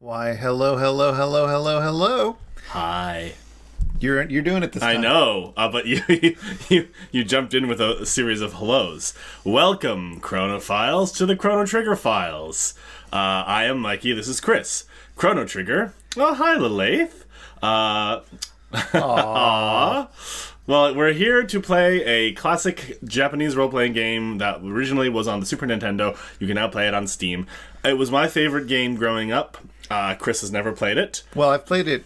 Why, hello, hello, hello, hello, hello. Hi. You're doing it this time. I know, but you jumped in with a series of hellos. Welcome, Chronophiles, to the Chrono Trigger Files. I am Mikey, this is Chris. Chrono Trigger. Oh, hi, little eighth. Aww. Well, we're here to play a classic Japanese role-playing game that originally was on the Super Nintendo. You can now play it on Steam. It was my favorite game growing up. Chris has never played it. Well, I've played it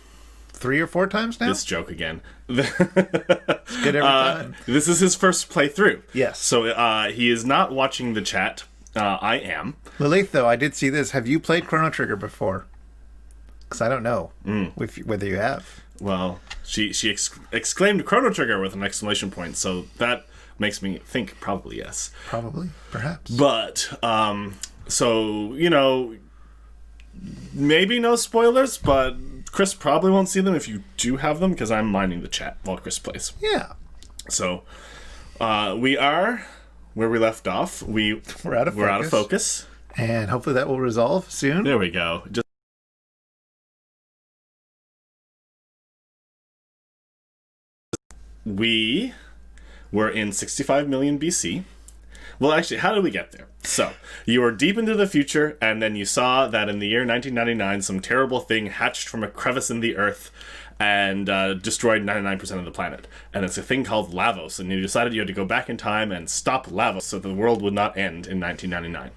3 or 4 times now. This joke again. It's good every time. This is his first playthrough. Yes. So he is not watching the chat. I am. Lilith, though, I did see this. Have you played Chrono Trigger before? Because I don't know whether you have. Well, she exclaimed Chrono Trigger with an exclamation point, so that makes me think probably yes. Probably. Perhaps. But, so, you know, maybe no spoilers, but Chris probably won't see them if you do have them, because I'm minding the chat while Chris plays. Yeah. So, we are where we left off. We're out of focus. And hopefully that will resolve soon. There we go. We were in 65 million BC. Well, actually, how did we get there? So, you were deep into the future, and then you saw that in the year 1999, some terrible thing hatched from a crevice in the earth and destroyed 99% of the planet. And it's a thing called Lavos, and you decided you had to go back in time and stop Lavos so the world would not end in 1999.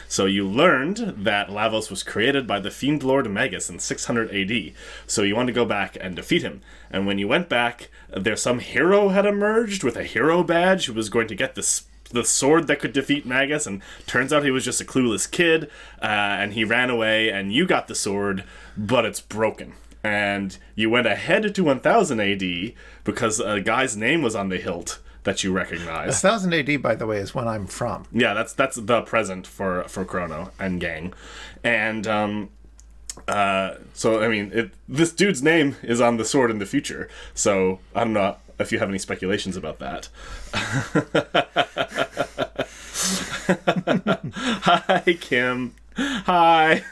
So you learned that Lavos was created by the Fiend Lord Magus in 600 AD. So you wanted to go back and defeat him. And when you went back, there's some hero had emerged with a hero badge who was going to get the sword that could defeat Magus, and turns out he was just a clueless kid, and he ran away, and you got the sword, but it's broken. And you went ahead to 1000 AD because a guy's name was on the hilt that you recognize. 1000 AD, by the way, is when I'm from. Yeah, that's the present for Chrono and gang. And so, I mean, this dude's name is on the sword in the future. So, I don't know if you have any speculations about that. Hi, Kim. Hi.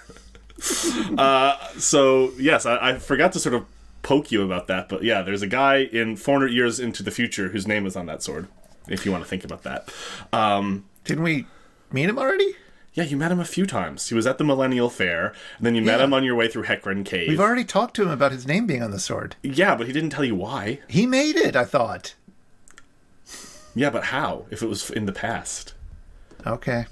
So, yes, I forgot to sort of poke you about that, but yeah, there's a guy in 400 years into the future whose name is on that sword, if you want to think about that. Didn't we meet him already? Yeah, you met him a few times. He was at the Millennial Fair, and then you met him on your way through Heckran Cave. We've already talked to him about his name being on the sword. Yeah, but he didn't tell you why. He made it, I thought. Yeah, but how, if it was in the past? Okay.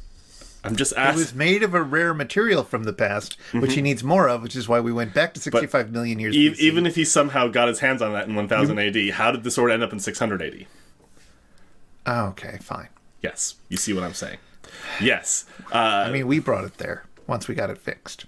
I'm just asking. It was made of a rare material from the past, which he needs more of, which is why we went back to 65 million years BC. Even if he somehow got his hands on that in 1000 AD, how did the sword end up in 600 AD? Oh, okay, fine. Yes, you see what I'm saying. Yes. I mean, we brought it there once we got it fixed.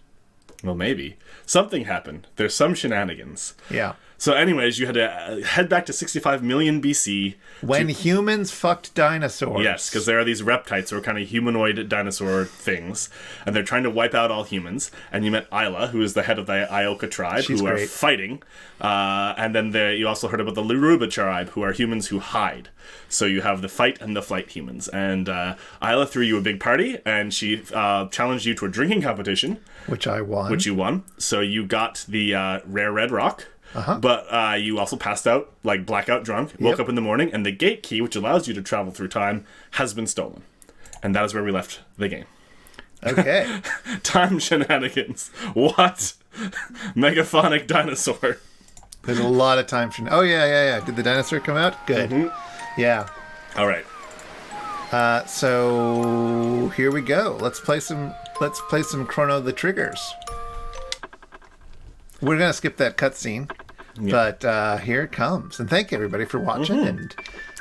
Well, maybe. Something happened. There's some shenanigans. Yeah. So anyways, you had to head back to 65 million BC. When humans fucked dinosaurs. Yes, because there are these reptites who are kind of humanoid dinosaur things, and they're trying to wipe out all humans. And you met Isla, who is the head of the Ioka tribe, She's who great. are fighting. And then you also heard about the Laruba tribe, who are humans who hide. So you have the fight and the flight humans. And Isla threw you a big party, and she challenged you to a drinking competition. Which I won. Which you won. So you got the rare red rock. Uh-huh. But you also passed out, like blackout drunk, woke up in the morning, and the gate key, which allows you to travel through time, has been stolen. And that is where we left the game. Okay. Time shenanigans. What? Megaphonic dinosaur. There's a lot of time. Oh, yeah. Did the dinosaur come out? Good. Mm-hmm. Yeah. All right. So here we go. Let's play some Chrono the Triggers. We're going to skip that cutscene. Yeah. But here it comes. And thank you, everybody, for watching. And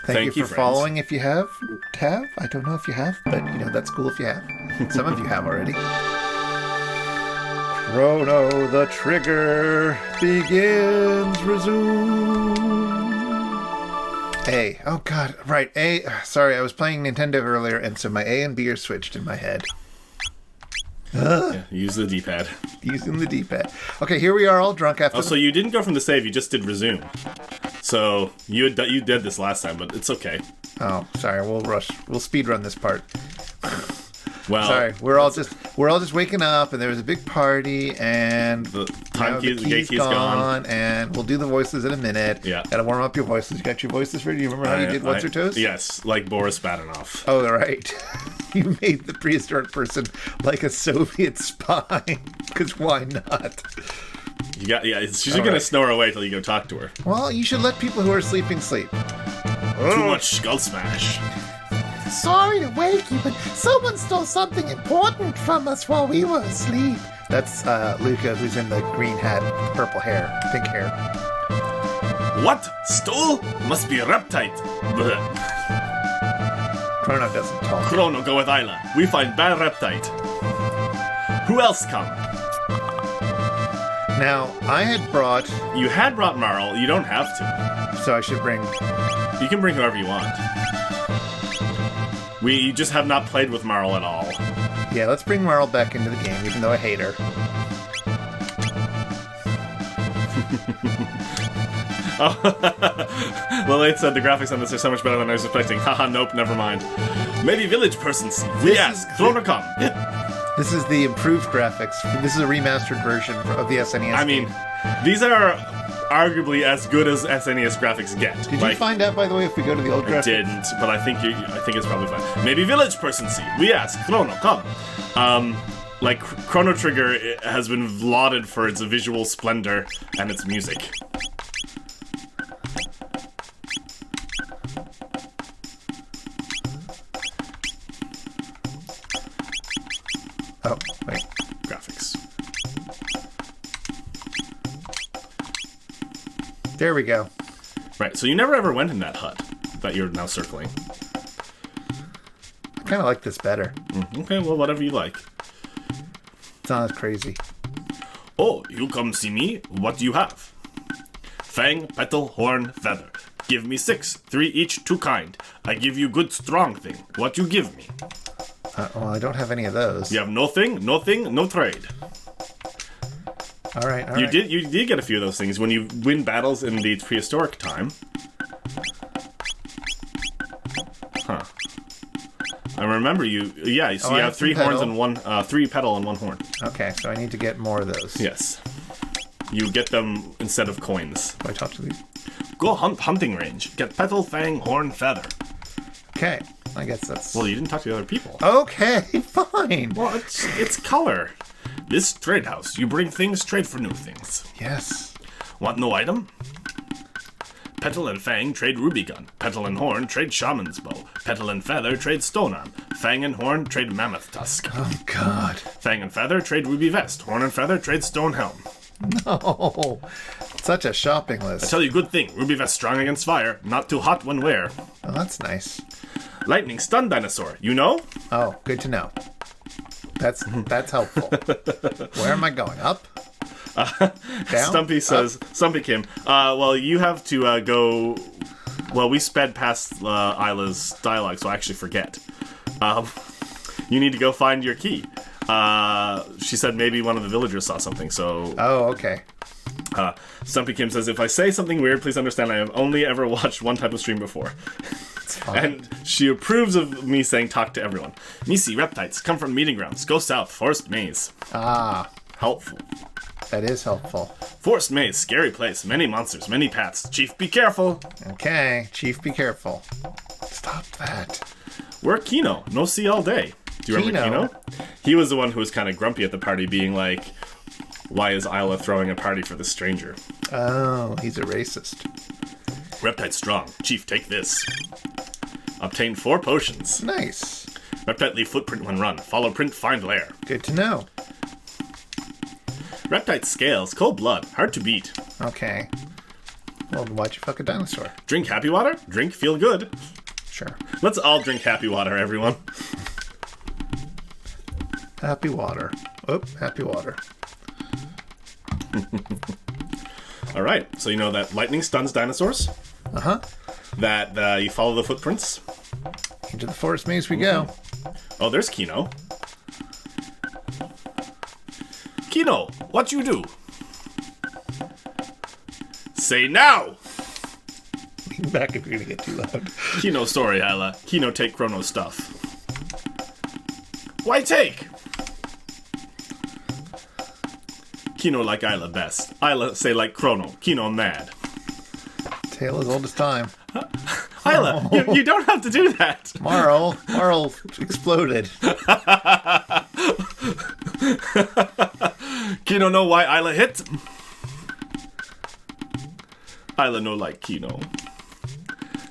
thank you for following if you have. I don't know if you have, but, that's cool if you have. Some of you have already. Chrono the Trigger begins, resume. A. Oh, God. Right. A. Sorry, I was playing Nintendo earlier, and so my A and B are switched in my head. Yeah, use the D-pad. Using the D-pad. Okay, here we are all drunk after... So you didn't go from the save, you just did resume. So you did this last time, but it's okay. Oh, sorry, we'll speed run this part. Well, sorry, we're all just waking up, and there was a big party, and the the gate key's gone, and we'll do the voices in a minute. Yeah, gotta warm up your voices. You got your voices ready? Do you remember how you did What's Your Toes? Yes, like Boris Badenov. Oh, right. You made the prehistoric person like a Soviet spy, because why not? She's gonna snore away till you go talk to her. Well, you should let people who are sleeping sleep. Too much skull smash. Sorry to wake you, but someone stole something important from us while we were asleep. That's Luca, who's in the green hat, purple hair, pink hair. What? Stole? Must be Reptite. Blech. Chrono doesn't talk. Chrono, go with Isla. We find bad Reptite. Who else come? Now, I had brought... You had brought Marl. You don't have to. So I should bring... You can bring whoever you want. We just have not played with Marl at all. Yeah, let's bring Marl back into the game, even though I hate her. Lilith said the graphics on this are so much better than I was expecting. Haha, nope, never mind. Maybe village person see. We ask. Chronocom. This is the improved graphics. This is a remastered version of the SNES I mean, these are arguably as good as SNES graphics get. Did you find out, by the way, if we go to the old graphics? I didn't, but I think it's probably fine. Maybe village person see. We ask. Chrono, come. Like, Chrono Trigger has been lauded for its visual splendor and its music. Oh, wait. Graphics. There we go. Right, so you never ever went in that hut that you're now circling. I kind of like this better. Okay, well, whatever you like. It's not as crazy. Oh, you come see me? What do you have? Fang, petal, horn, feather. Give me 6, 3 each, 2 kind. I give you good strong thing. What you give me? Well, I don't have any of those. You have nothing, no trade. All right. You did get a few of those things when you win battles in the prehistoric time. Huh. I remember you. Yeah, so you have 3 horns and 3 petal and 1 horn. Okay, so I need to get more of those. Yes. You get them instead of coins. Do I talk to these? Go hunting range. Get petal, fang, horn, feather. Okay, I guess that's... Well, you didn't talk to the other people. Okay, fine. Well, it's color. This trade house. You bring things, trade for new things. Yes. Want no item? Petal and Fang trade ruby gun. Petal and Horn trade shaman's bow. Petal and Feather trade stone arm. Fang and Horn trade mammoth tusk. Oh, God. Fang and Feather trade ruby vest. Horn and Feather trade stone helm. No. Such a shopping I list. tell you good thing. Ruby vest strong against fire. Not too hot when wear. Oh, that's nice. Lightning stun dinosaur. You know? Oh, good to know. That's helpful. Where am I going? Up? Down? Stumpy says, Stumpy Kim, well, you have to go... Well, we sped past Isla's dialogue, so I actually forget. You need to go find your key. She said maybe one of the villagers saw something, so... Oh, okay. Stumpy Kim says, if I say something weird, please understand I have only ever watched one type of stream before. And she approves of me saying talk to everyone. Nisi, reptites, come from meeting grounds. Go south, forest maze. Ah. Helpful. That is helpful. Forest maze, scary place, many monsters, many paths. Chief, be careful. Okay, Chief, be careful. Stop that. We're Kino, no see all day. Do you remember Kino? He was the one who was kind of grumpy at the party, being like, why is Isla throwing a party for this stranger? Oh, he's a racist. Reptite strong. Chief, take this. Obtain 4 potions. Nice. Reptite leave footprint when run. Follow print, find lair. Good to know. Reptite scales, cold blood, hard to beat. Okay. Well, why'd you fuck a dinosaur? Drink happy water, drink feel good. Sure. Let's all drink happy water, everyone. Happy water. Oh, happy water. Alright, so you know that lightning stuns dinosaurs? Uh-huh. That you follow the footprints? Into the forest maze we go. Oh, there's Kino. Kino, what you do? Say now! Lean back if you're gonna get too loud. Kino, sorry, Isla. Kino, take Chrono's stuff. Why take? Kino like Isla best. Isla say like Chrono. Kino mad. Tale as old as time. Isla, you don't have to do that. Marl exploded. Kino know why Isla hit? Isla no like Kino.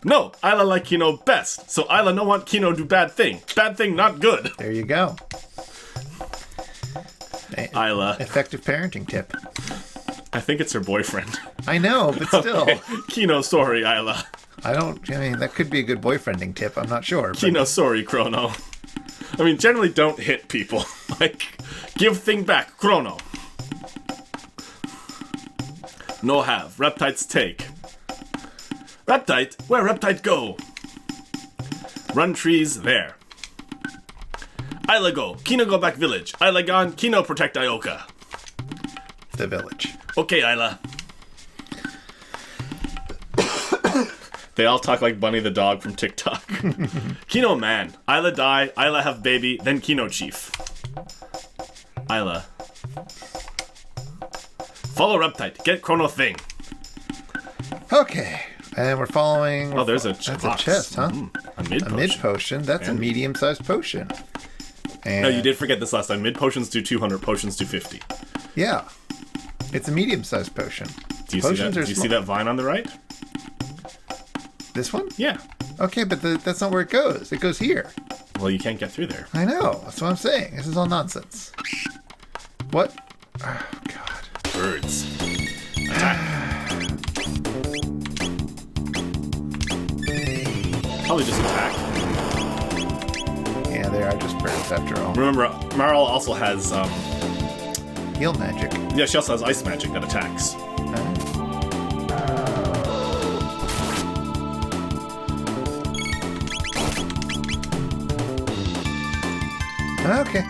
No, Isla like Kino best. So Isla no want Kino do bad thing. Bad thing not good. There you go. Isla. Effective parenting tip. I think it's her boyfriend. I know, but still. Okay. Kino sorry, Isla. I mean, that could be a good boyfriending tip. I'm not sure. Kino sorry, Chrono. I mean, generally don't hit people. Like, give thing back, Chrono. No have. Reptites take. Reptite? Where Reptite go? Run trees there. Isla go. Kino go back village. Isla gone. Kino protect Ioka. The village. Okay, Isla. They all talk like Bunny the dog from TikTok. Kino man. Isla die. Isla have baby. Then Kino chief. Isla. Follow Reptite. Get Chrono thing. Okay. And we're following... Oh, there's a That's box. a chest, huh? A mid A potion. mid potion. That's a medium-sized potion. And No, you did forget this last time. Mid potions do 200, potions do 50. Yeah. It's a medium-sized potion. Do you see that? Do you see that vine on the right? This one? Yeah. Okay, but that's not where it goes. It goes here. Well, you can't get through there. I know. That's what I'm saying. This is all nonsense. What? Oh, God. Birds. Attack. Probably just attack. Yeah, they are just birds after all. Remember, Marl also has, Heal magic. yeah, she also has ice magic that attacks. Okay.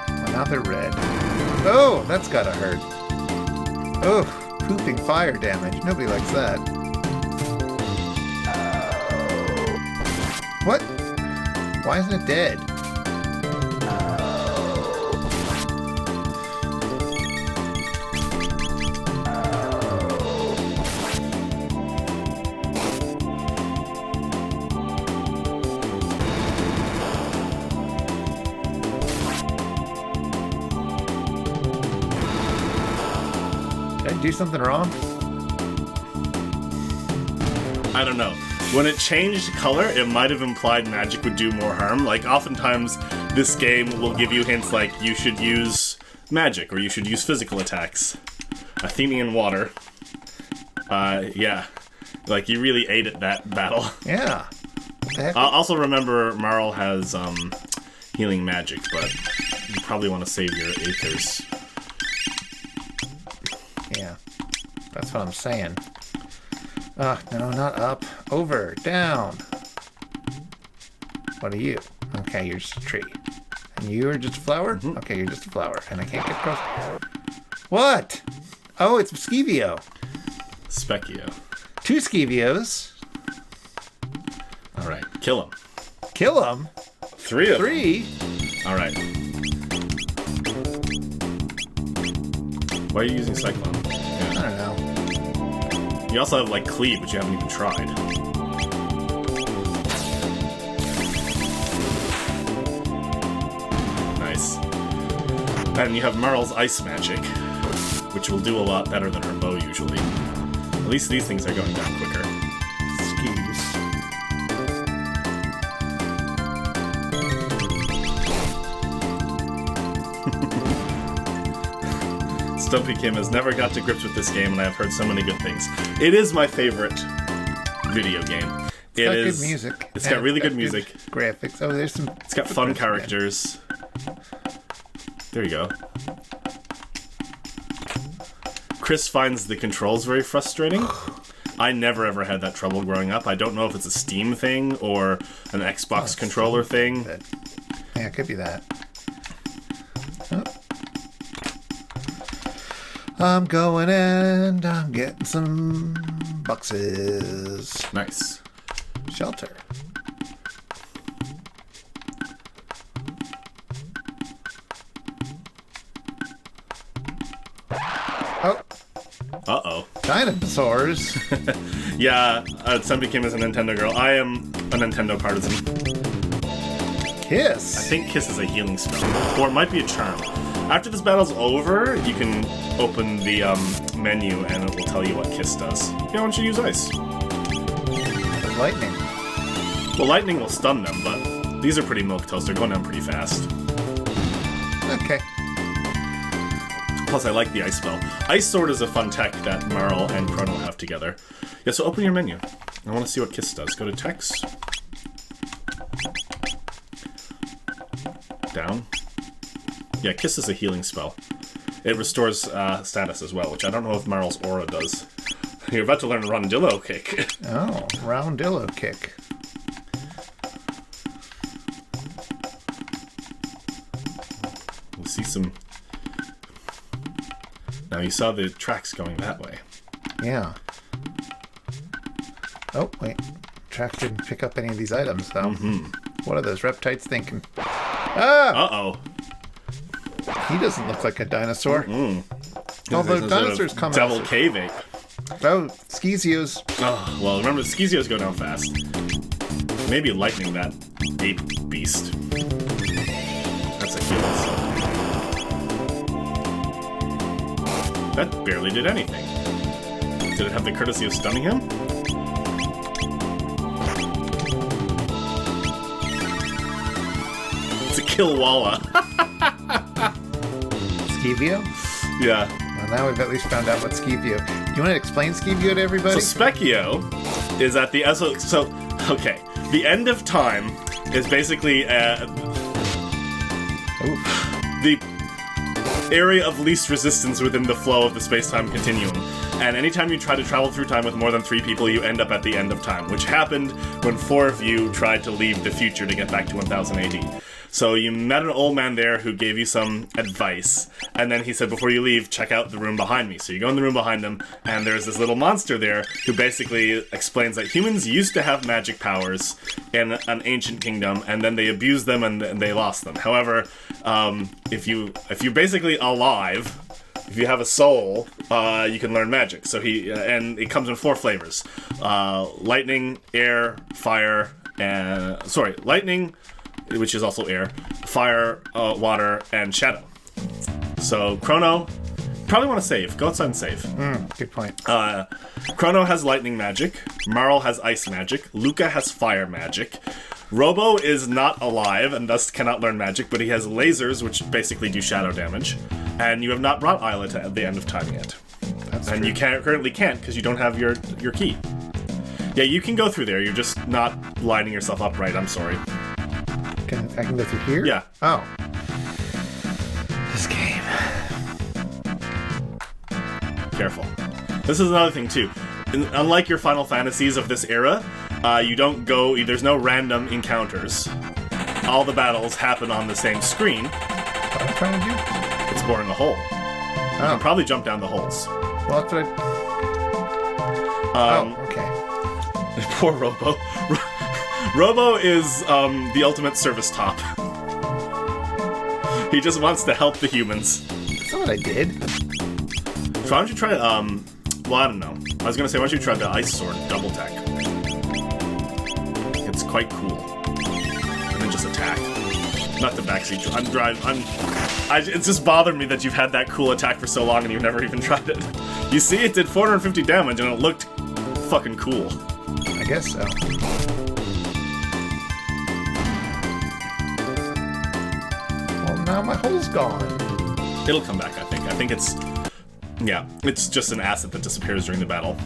Well, now they're red. Oh, that's gotta hurt. Oh, pooping fire damage. Nobody likes that. What? Why isn't it dead? Did I do something wrong? I don't know. When it changed color, it might have implied magic would do more harm. Like, oftentimes, this game will give you hints like, you should use magic, or you should use physical attacks. Athenian water. Yeah. Like, you really ate at that battle. Yeah. What the heck? Also remember, Marl has, healing magic, but you probably want to save your Aethers. Yeah. That's what I'm saying. No, not up. Over. Down. What are you? Okay, you're just a tree. And you are just a flower? Mm-hmm. Okay, you're just a flower. And I can't get across. What? Oh, it's Skevio. Specchio. 2 Skevios. Alright, kill him. Kill them? 3 of 3? them. Alright. Why are you using Cyclone? I don't know. You also have, like, Cleave, which you haven't even tried. Nice. And you have Marl's Ice Magic, which will do a lot better than her bow, usually. At least these things are going down quicker. Skis. Stumpy Kim has never got to grips with this game, and I have heard so many good things. It is my favorite video game. It's got good music. It's got really good music. Graphics. Oh, there's some... It's got fun characters. There you go. Chris finds the controls very frustrating. I never ever had that trouble growing up. I don't know if it's a Steam thing or an Xbox controller thing. Yeah, it could be that. Oh. I'm going and I'm getting some boxes. Nice. Shelter. Dinosaurs? Yeah, somebody came as a Nintendo girl. I am a Nintendo partisan. Kiss? I think Kiss is a healing spell. Or it might be a charm. After this battle's over, you can open the menu and it will tell you what Kiss does. Yeah, why don't you use Ice? Lightning. Well, Lightning will stun them, but these are pretty milquetoast. They're going down pretty fast. Okay. Plus, I like the Ice spell. Ice Sword is a fun tech that Marl and Chrono have together. Yeah, so open your menu. I want to see what Kiss does. Go to Text. Down. Yeah, Kiss is a healing spell. It restores status as well, which I don't know if Marl's Aura does. You're about to learn Rondillo Kick. Oh, Roundillo Kick. We'll see some... Now, you saw the tracks going that way. Yeah. Oh, wait. Track didn't pick up any of these items, though. What are those reptites thinking? Ah! Uh-oh. He doesn't look like a dinosaur. Although dinosaurs come Devil out. Cave Ape. Oh, Skeezios. Oh, well, remember, Skeezios go down fast. Maybe lightning that ape beast. That's a healing spell. That barely did anything. Did it have the courtesy of stunning him? It's a Killwalla. Skevio? Yeah. Well, now we've at least found out what Skevio. Do you want to explain Skevio to everybody? So Specchio is at the... So, okay. The end of time is basically the area of least resistance within the flow of the space-time continuum. And anytime you try to travel through time with more than 3 people, you end up at the end of time, which happened when 4 of you tried to leave the future to get back to 1000 AD. So you met an old man there who gave you some advice, and then he said, before you leave, check out the room behind me. So you go in the room behind him, and there's this little monster there who basically explains that humans used to have magic powers in an ancient kingdom, and then they abused them and they lost them. However, if you're basically alive, if you have a soul, you can learn magic. So and it comes in 4 flavors: lightning, air, fire, lightning, which is also air, fire, water, and shadow. So Chrono, probably want to save. Go outside and save. Good point. Chrono has lightning magic. Marl has ice magic. Luca has fire magic. Robo is not alive and thus cannot learn magic, but he has lasers, which basically do shadow damage. And you have not brought Isla to the end of time yet. That's and true. you currently can't because you don't have your key. Yeah, you can go through there. You're just not lining yourself up right. I'm sorry. I can go through here? Yeah. Oh. This game. Careful. This is another thing, too. Unlike your Final Fantasies of this era, you don't go... There's no random encounters. All the battles happen on the same screen. What am I trying to do? It's boring a hole. You can probably jump down the holes. Well, that's what I... okay. Poor Robo. Robo is the ultimate service top. He just wants to help the humans. That's not what I did. So why don't you try, well, I don't know. I was gonna say, why don't you try the Ice Sword double tech? It's quite cool. And then just attack. Not the backseat. It's just bothered me that you've had that cool attack for so long and you've never even tried it. You see, it did 450 damage and it looked fucking cool. I guess so. Well, now my hole's gone. It'll come back, I think. I think it's... Yeah, it's just an asset that disappears during the battle.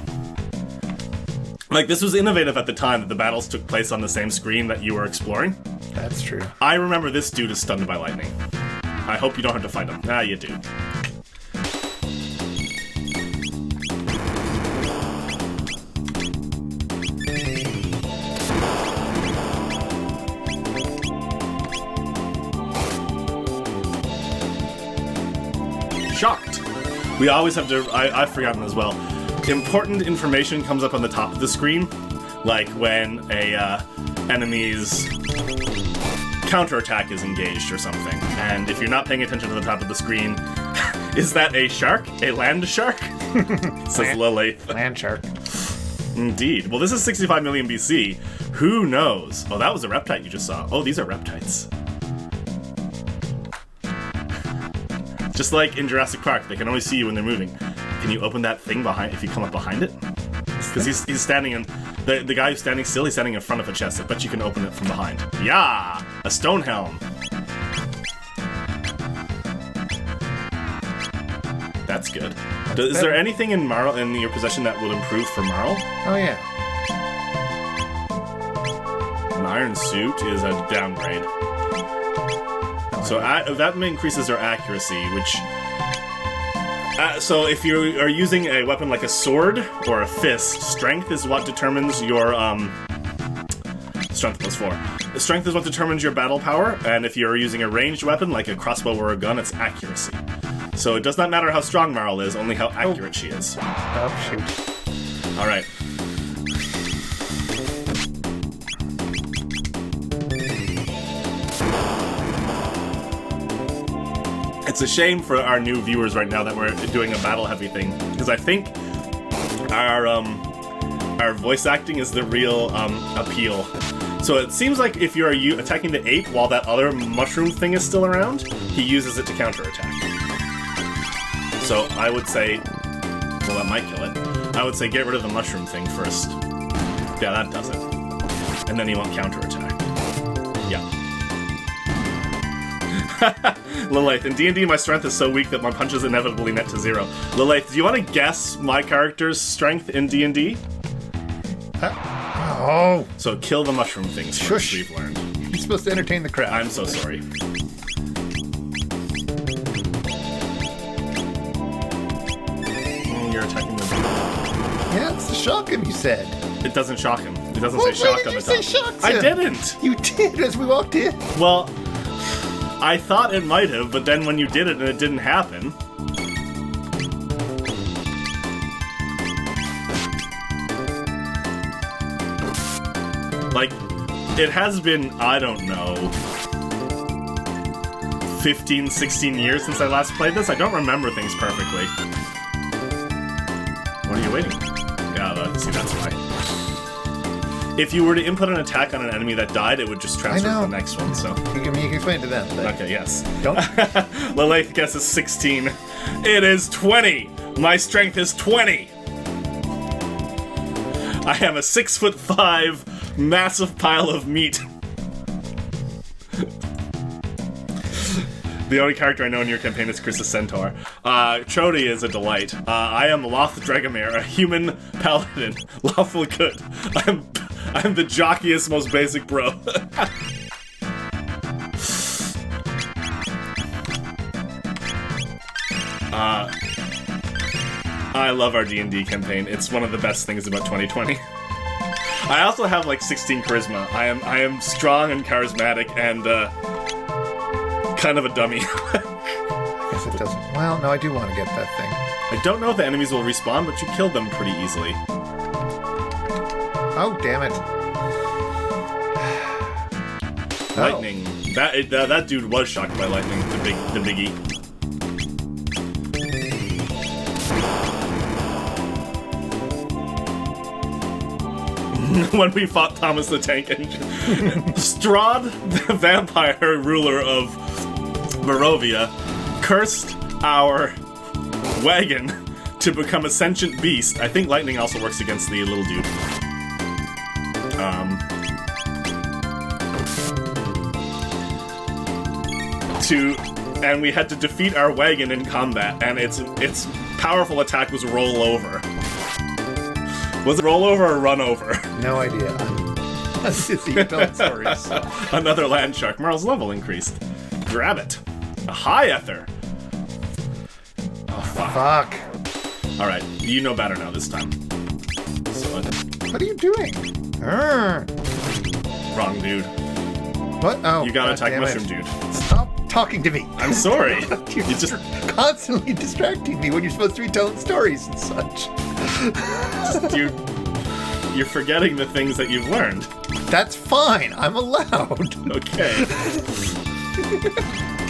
Like, this was innovative at the time that the battles took place on the same screen that you were exploring. That's true. I remember this dude is stunned by lightning. I hope you don't have to fight him. Ah, you do. Shocked. We always have to... I've forgotten as well. Important information comes up on the top of the screen, like when a enemy's counterattack is engaged or something. And if you're not paying attention to the top of the screen, is that a shark? A land shark? Says Lilith. Land shark. Indeed. Well, this is 65 million BC. Who knows? Oh, that was a reptite you just saw. Oh, these are reptites. Just like in Jurassic Park, they can only see you when they're moving. Can you open that thing behind if you come up behind it? Because he's standing in... The guy who's standing still, he's standing in front of a chest. I bet you can open it from behind. Yeah! A stone helm. That's good. Is there anything in Marl in your possession that would improve for Marl? Oh, yeah. An iron suit is a downgrade. So that increases their accuracy, which... so if you are using a weapon like a sword or a fist, strength is what determines your... Strength plus 4. Strength is what determines your battle power, and if you're using a ranged weapon like a crossbow or a gun, it's accuracy. So it does not matter how strong Marl is, only how accurate she is. Oh, shoot. Alright. It's a shame for our new viewers right now that we're doing a battle-heavy thing, because I think our voice acting is the real appeal. So it seems like if you're attacking the ape while that other mushroom thing is still around, he uses it to counterattack. So I would say, well, that might kill it. I would say get rid of the mushroom thing first. Yeah, that does it. And then he won't counterattack. Yeah. Lilith, in D&D my strength is so weak that my punches inevitably net to 0. Lilith, do you want to guess my character's strength in D&D? Oh. So kill the mushroom things first, we've learned. You're supposed to entertain the crowd. I'm so sorry. You're attacking the... Yeah, it's to shock him, you said. It doesn't shock him. It doesn't say shock on the top. Why did you say shocks him? I didn't! You did as we walked in. Well, I thought it might have, but then when you did it and it didn't happen... Like, it has been, I don't know, 15, 16 years since I last played this. I don't remember things perfectly. What are you waiting for? Yeah, see, that's why. If you were to input an attack on an enemy that died, it would just transfer to the next one, so... You can explain to them. But okay, yes. Don't. Lilith guesses 16. It is 20! My strength is 20! I am a 6'5" massive pile of meat. The only character I know in your campaign is Chris the Centaur. Trody is a delight. I am Loth Dragomir, a human paladin. Lawful good. I'm the jockiest, most basic bro. I love our D&D campaign. It's one of the best things about 2020. I also have like 16 charisma. I am strong and charismatic and kind of a dummy. I guess it doesn't. Well, no, I do want to get that thing. I don't know if the enemies will respawn, but you killed them pretty easily. Oh, damn it. Lightning. That dude was shocked by lightning, the biggie. When we fought Thomas the Tank Engine. Strahd, the vampire ruler of Barovia, cursed our wagon to become a sentient beast. I think lightning also works against the little dude. And we had to defeat our wagon in combat, and its powerful attack was roll over. Was it roll over or run over? No idea. You're telling stories. Another land shark. Marl's level increased. Grab it. A high ether. Oh, Fuck. Alright, you know better now this time. So, what are you doing? Wrong dude. What? Oh, you gotta attack Mushroom Dude. Stop talking to me. I'm sorry. You're just constantly distracting me when you're supposed to be telling stories and such. You're forgetting the things that you've learned. That's fine. I'm allowed. Okay.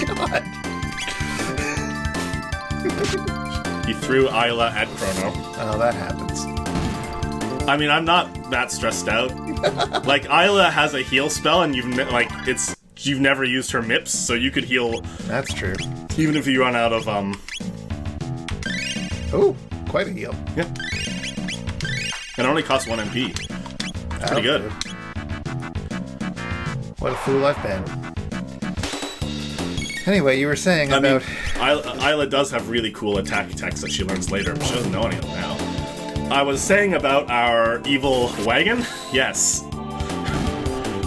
God. He threw Isla at Chrono. Oh, that happens. I mean, I'm not that stressed out. Like, Isla has a heal spell, and you've never used her MIPS, so you could heal. That's true. Even if you run out of Oh, quite a heal. Yeah. It only costs 1 MP. That's pretty good. What a fool I've been. Anyway, you were saying about... Isla does have really cool attack attacks that she learns later, but she doesn't know any of them now. I was saying about our evil wagon? Yes.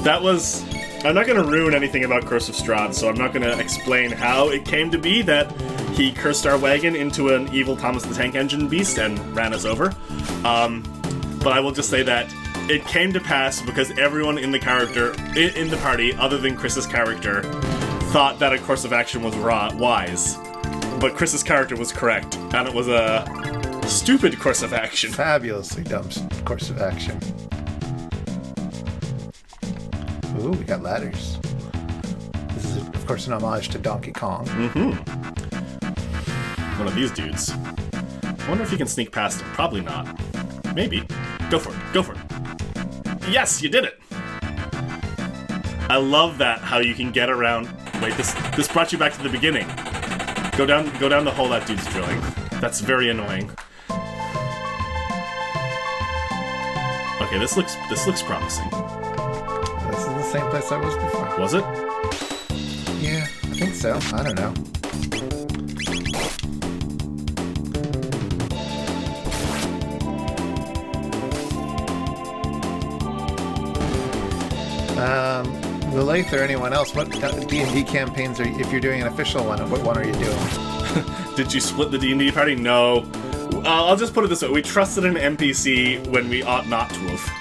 That was... I'm not going to ruin anything about Curse of Strahd, so I'm not going to explain how it came to be that he cursed our wagon into an evil Thomas the Tank Engine beast and ran us over. But I will just say that it came to pass because everyone in the party, other than Chris's character, thought that a course of action was wise. But Chris's character was correct, and it was a stupid course of action. Fabulously dumb course of action. Ooh, we got ladders. This is, of course, an homage to Donkey Kong. Mm-hmm. One of these dudes. I wonder if you can sneak past him. Probably not. Maybe. Go for it. Go for it. Yes, you did it! I love that, how you can get around... Wait, this brought you back to the beginning. Go down the hole that dude's drilling. That's very annoying. Okay, this looks promising. This is the same place I was before. Was it? Yeah, I think so. I don't know. Lilith or anyone else, what D&D campaigns if you're doing an official one, what one are you doing? Did you split the D&D party? No. I'll just put it this way. We trusted an NPC when we ought not to have.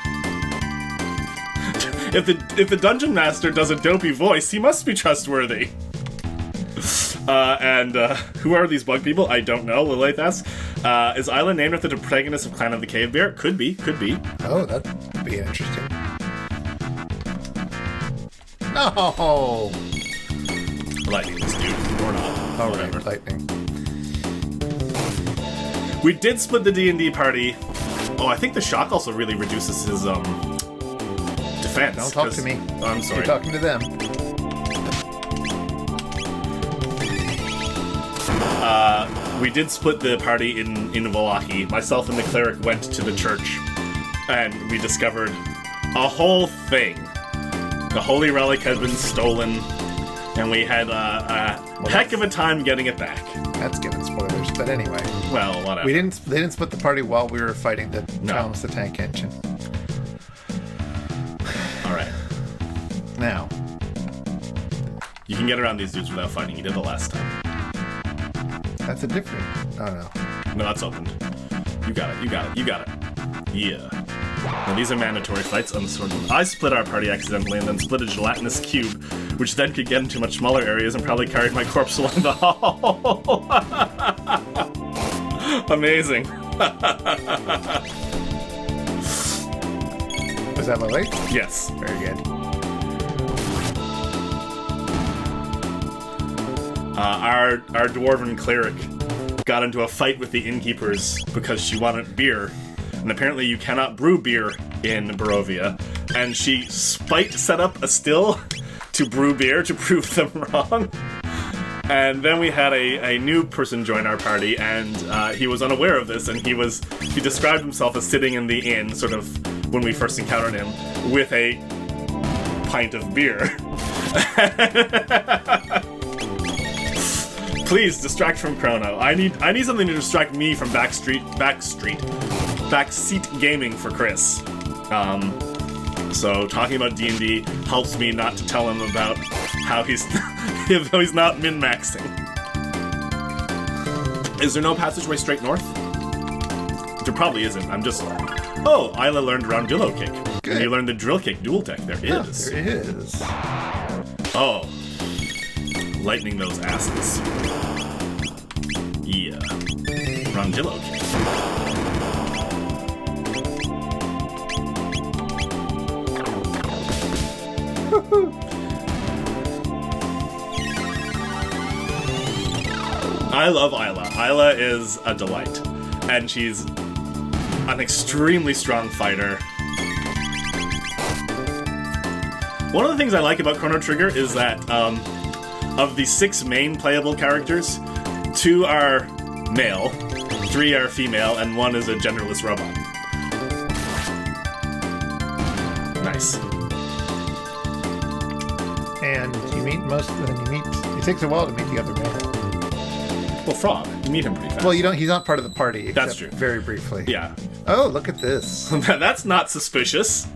If the Dungeon Master does a dopey voice, he must be trustworthy. Who are these bug people? I don't know, Lilith asks. Is Isla named after the protagonist of Clan of the Cave Bear? Could be. Oh, that would be interesting. No! Lightning this dude, or not. Oh, whatever. Lightning. We did split the D&D party. Oh, I think the shock also really reduces his, defense. Don't talk to me. Oh, I'm sorry. You're talking to them. We did split the party in Vallaki. Myself and the cleric went to the church, and we discovered a whole thing. The Holy Relic had been stolen, and we had a heck of a time getting it back. That's giving spoilers, but anyway. Well, whatever. They didn't split the party while we were fighting the Thomas the Tank Engine. Alright. Now. You can get around these dudes without fighting. You did the last time. That's a different... Oh, no. No, that's opened. You got it. Yeah. Now, these are mandatory fights on the sword. I split our party accidentally and then split a gelatinous cube, which then could get into much smaller areas and probably carried my corpse along the hall. Amazing. Was that Lily? Yes. Very good. Our dwarven cleric got into a fight with the innkeepers because she wanted beer. And apparently you cannot brew beer in Barovia. And she set up a still to brew beer to prove them wrong. And then we had a new person join our party, and he was unaware of this, and he described himself as sitting in the inn, sort of, when we first encountered him, with a pint of beer. Please, distract from Chrono. I need something to distract me from backseat gaming for Chris. So talking about D&D helps me not to tell him about how he's not min-maxing. Is there no passageway straight north? There probably isn't. I'm just... Oh, Isla learned Roundillo Kick. Good. And you learned the Drill Kick dual tech. There is. There is. Oh. Lightning those asses. Yeah. Roundillo Kick. I love Isla. Isla is a delight. And she's an extremely strong fighter. One of the things I like about Chrono Trigger is that of the 6 main playable characters, 2 are male, 3 are female, and 1 is a genderless robot. Nice. And you meet it takes a while to meet the other man. Well, Frog, you meet him pretty fast. Well, he's not part of the party. That's true. Very briefly. Yeah. Oh, look at this. That's not suspicious.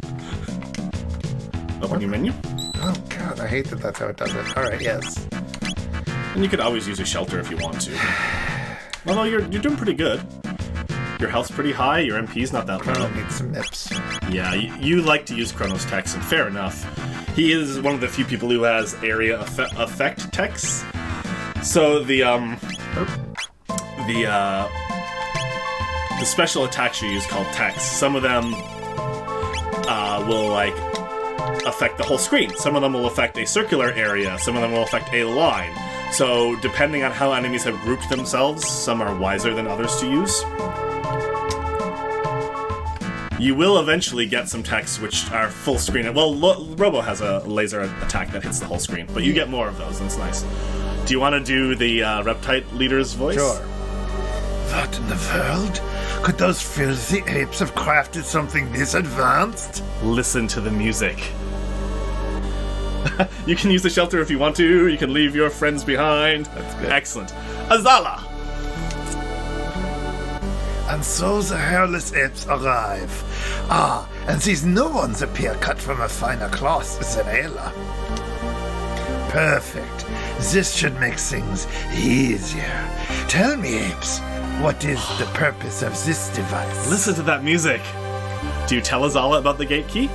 Open your menu. Oh, God, I hate that that's how it does it. All right, yes. And you could always use a shelter if you want to. Although you're doing pretty good. Your health's pretty high, your MP's not that low. Chrono needs some nips. Yeah, you like to use Chrono's text, and fair enough. He is one of the few people who has area effect text. So the special attacks you use called text, some of them will like affect the whole screen. Some of them will affect a circular area. Some of them will affect a line. So depending on how enemies have grouped themselves, some are wiser than others to use. You will eventually get some texts which are full screen. Well, Robo has a laser attack that hits the whole screen, but you get more of those, and it's nice. Do you want to do the Reptite leader's voice? Sure. What in the world? Could those filthy apes have crafted something this advanced? Listen to the music. You can use the shelter if you want to. You can leave your friends behind. That's good. Excellent. Azala! And so the hairless apes arrive. Ah, and these new ones appear cut from a finer cloth than Ayla. Perfect. This should make things easier. Tell me, apes, what is the purpose of this device? Listen to that music. Do you tell Azala about the gate key?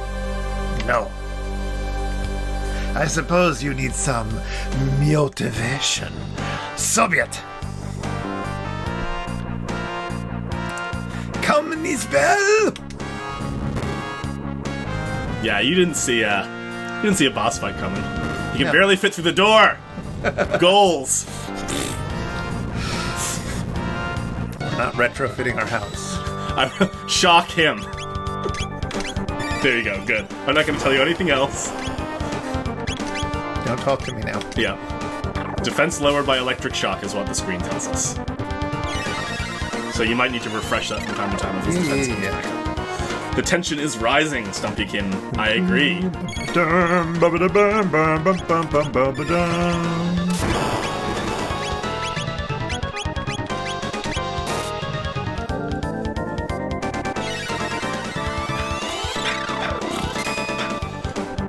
No. I suppose you need some motivation. Soviet! Come in this bell! Yeah, you didn't see a boss fight coming. You can barely fit through the door. Goals. We're not retrofitting our house. Shock him. There you go. Good. I'm not going to tell you anything else. Don't talk to me now. Yeah. Defense lowered by electric shock is what the screen tells us. So you might need to refresh that from time to time if his defense comes back up. The tension is rising, Stumpykin. I agree.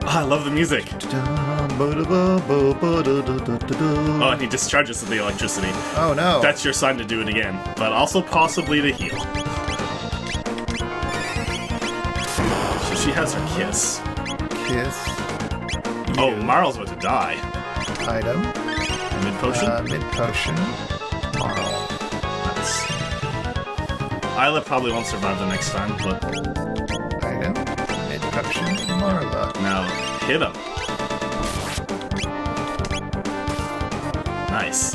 I love the music. Oh, and he discharges the electricity. Oh no. That's your sign to do it again, but also possibly to heal. So she has her kiss. Kiss. Oh, Marl's about to die. Item. Mid potion? Mid potion. Marl. Nice. Isla probably won't survive the next time, but Item. Mid potion. Marla. now hit him. Nice.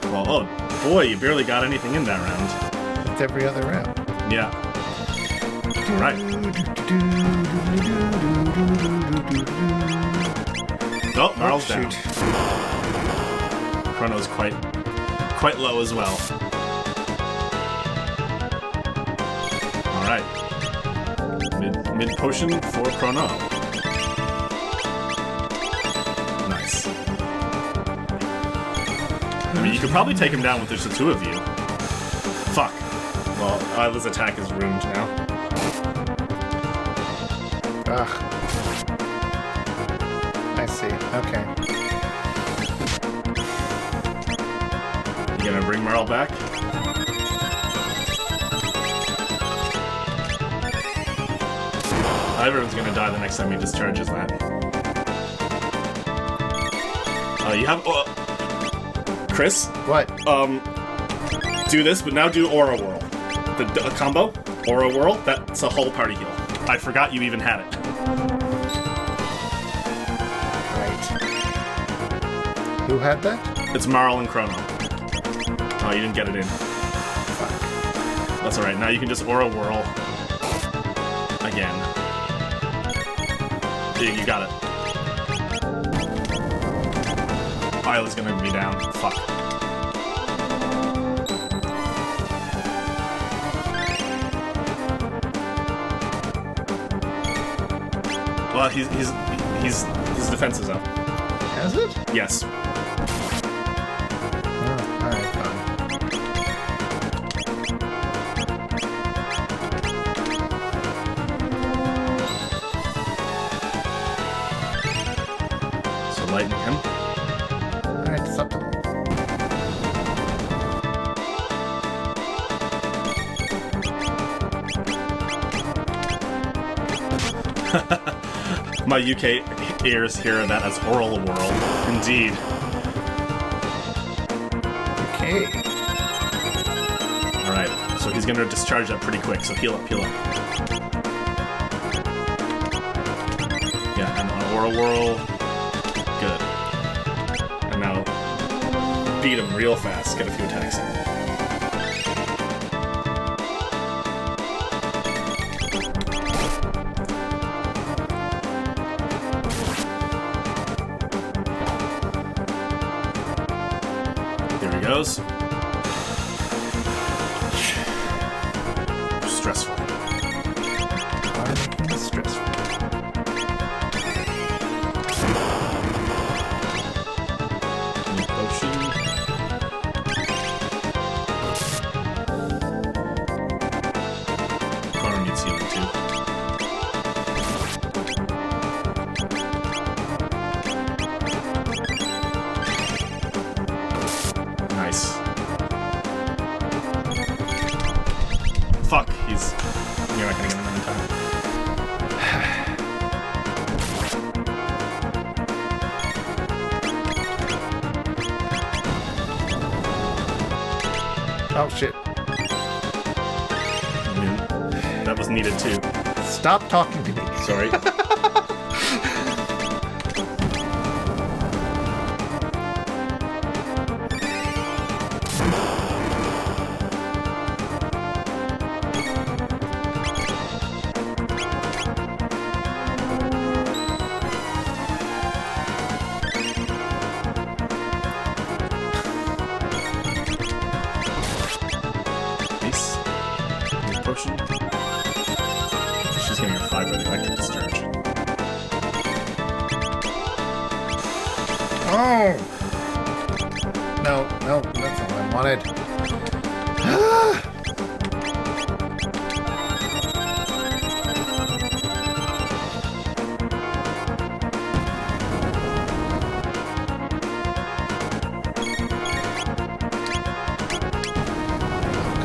Well, oh boy, you barely got anything in that round. It's every other round. Yeah. Right. Oh, Marl's down. Shoot. Chrono's quite low as well. Alright. Mid potion for Chrono. Nice. I mean, you could probably take him down with just the 2 of you. Fuck. Well, Isla's attack is ruined now. Ugh. I see. Okay. You gonna bring Marl back? Everyone's gonna die the next time he discharges that. You have... Chris? What? Do this, but now do Aura Whirl. The combo? Aura Whirl? That's a whole party heal. I forgot you even had it. Right. Who had that? It's Marl and Chrono. Oh, you didn't get it in. That's alright. Now you can just Aura Whirl. Again. You got it. Isla's gonna be down. Fuck. Well, his defense is up. Has it? Yes. Alright, fine. So lightning him. Alright, it's up to him. My UK ears hear that as Oral Whirl. Indeed. Okay. Alright, so he's gonna discharge that pretty quick, so heal up, heal up. Yeah, and Oral Whirl. Good. And now beat him real fast, get a few attacks in. Goes. Stressful. Stressful. New potion. Chrono needs healing too. Nice. Fuck, you're not gonna get him in time. Oh shit. That was needed too. Stop talking to me. Sorry. Potion. She's getting her 5 radioactive discharge. Oh! No, that's not what I wanted.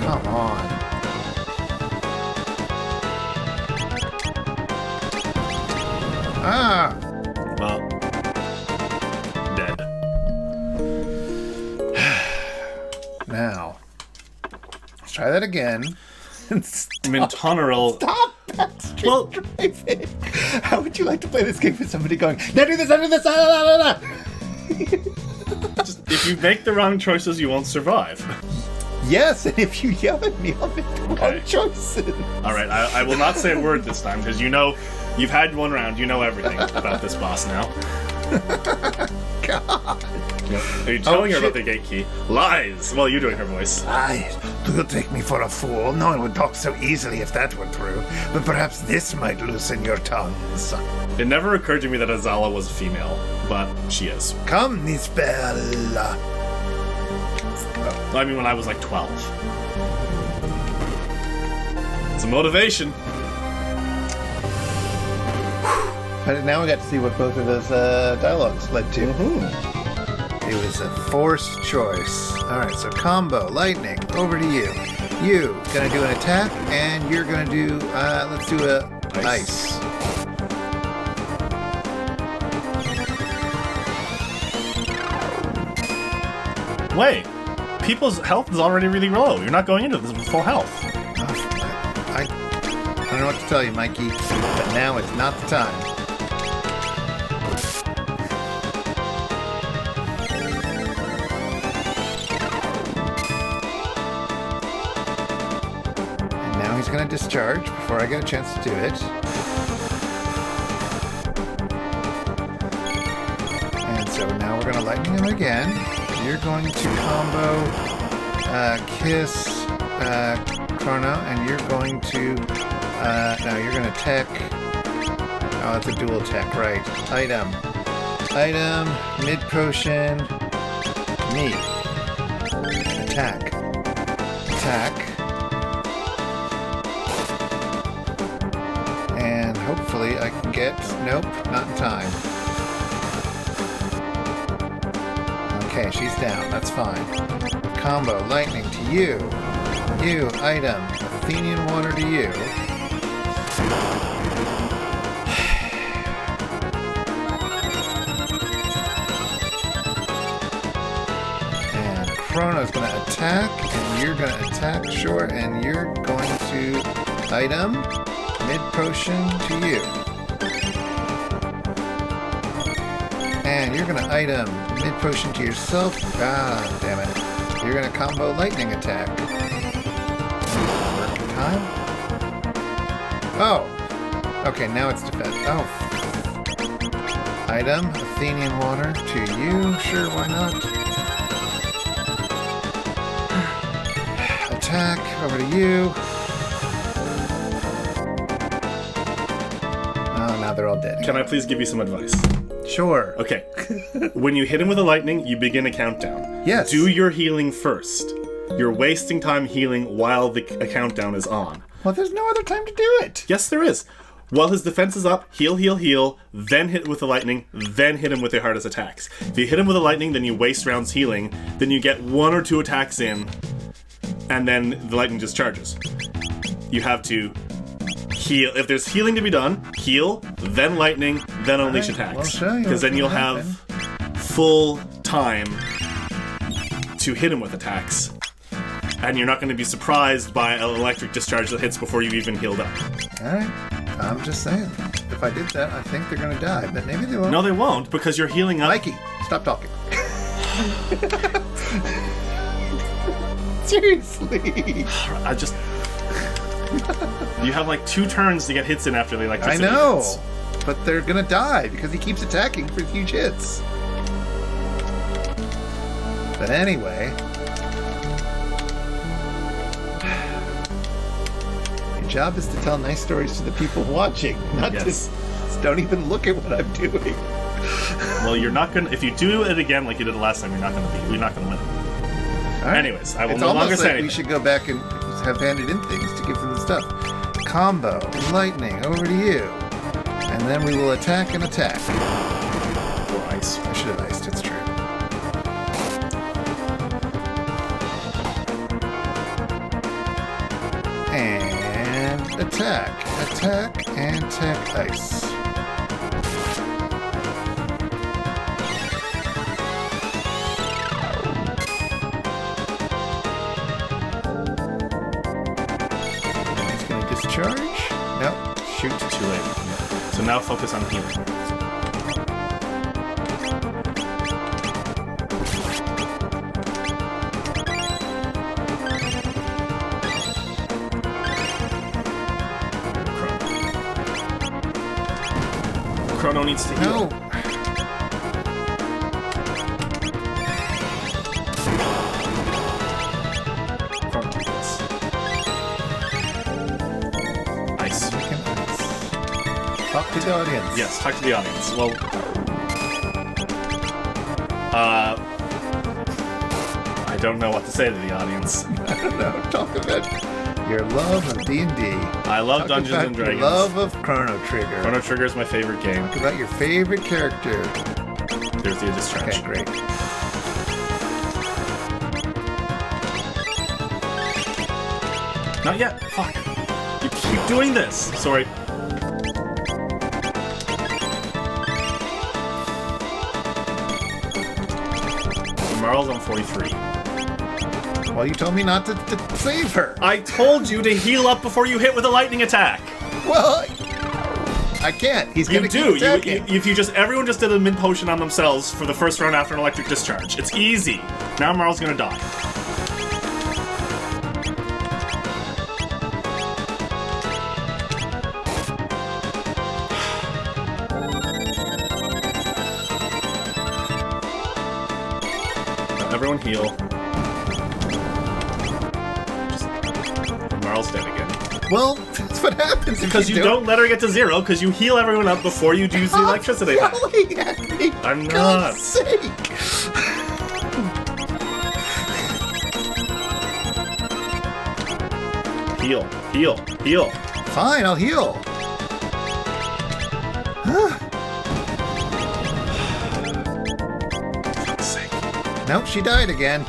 Come on. Ah! Well, dead. Now, let's try that again. Mintoneral. Stop that street Well- driving. How would you like to play this game with somebody going, now do this, now do this, ah, ah, ah, ah. Just, if you make the wrong choices, you won't survive. Yes, and if you yell at me, I'll make the wrong Okay. choices. Alright, I will not say a word this time, because you know, you've had one round, you know everything about this boss now. God. Are you telling her shit. about the gate key? Lies! Well, you're doing her voice. Aye, do you take me for a fool? No one would talk so easily if that were true. But perhaps this might loosen your tongues. It never occurred to me that Azala was a female, but she is. Come, Nispel. I mean, when I was like 12. It's a motivation. But now we got to see what both of those dialogues led to. It was a forced choice. Alright, so combo, lightning, over to you. You, gonna do an attack, and you're gonna do, let's do a ice. Wait, people's health is already really low. You're not going into this with full health. I don't know what to tell you, Mikey, but now it's not the time. going to discharge before I get a chance to do it. And so now we're going to lightning him again. You're going to combo Kiss Chrono, and you're going to... no, you're going to tech... Oh, it's a dual tech, right. Item, mid-potion, me. Attack. And hopefully I can get... Nope, not in time. Okay, she's down. That's fine. Combo, lightning to you. You, item, Athenian water to you. And Chrono's going to attack, and you're going to attack, sure, and you're going to item, mid-potion to you. And you're going to item, mid-potion to yourself. Ah, damn it. You're going to combo lightning attack. Work time. Oh. Okay, now it's defense. Oh. Item, Athenian water to you. Sure, why not? Attack, over to you. Oh, now they're all dead. Can I please give you some advice? Sure. Okay. When you hit him with a lightning, you begin a countdown. Yes. Do your healing first. You're wasting time healing while the countdown is on. Well, there's no other time to do it. Yes, there is. While his defense is up, heal, then hit with the lightning, then hit him with your hardest attacks. If you hit him with the lightning, then you waste rounds healing, then you get 1 or 2 attacks in, and then the lightning discharges. You have to heal. If there's healing to be done, heal, then lightning, then unleash attacks. Because then you'll have full time to hit him with attacks. And you're not going to be surprised by an electric discharge that hits before you've even healed up. Alright. I'm just saying. If I did that, I think they're going to die. But maybe they won't. No, they won't, because you're healing up. Mikey, stop talking. Seriously. I just... You have like 2 turns to get hits in after the electricity I know. hits. But they're going to die because he keeps attacking for huge hits. But anyway... Your job is to tell nice stories to the people watching, not just don't even look at what I'm doing. Well, you're not gonna. If you do it again like you did the last time, you're not gonna win. All right. Anyways, I will no longer say anything. We should go back and have handed in things to give them the stuff. Combo, lightning, over to you, and then we will attack and attack. Or ice. I should have iced. It's true. And attack, and tech ice. And he's going to discharge. Nope, shoot. Too late. So now focus on healing. Chrono needs to heal. No. Chrono, yes. Ice. Talk to the audience. Yes, talk to the audience. Well, I don't know what to say to the audience. I don't know. Talk about your love of D&D. I love Dungeons and Dragons. Your love of Chrono Trigger. Chrono Trigger is my favorite game. Talk about your favorite character. There's the discharge. Okay, great. Not yet. Fuck. You keep doing this. Sorry. Marl's on 43. Well, you told me not to save her. I told you to heal up before you hit with a lightning attack. Well, I can't. He's going to keep attacking. If everyone just did a mid potion on themselves for the first round after an electric discharge. It's easy. Now Marl's gonna die. Heal. Marl's dead again. Well, that's what happens because you don't let her get to 0, because you heal everyone up before you use the electricity attack. Yelling at me. I'm For not. God's sake. Heal. Heal. Heal. Fine, I'll heal. Nope, she died again.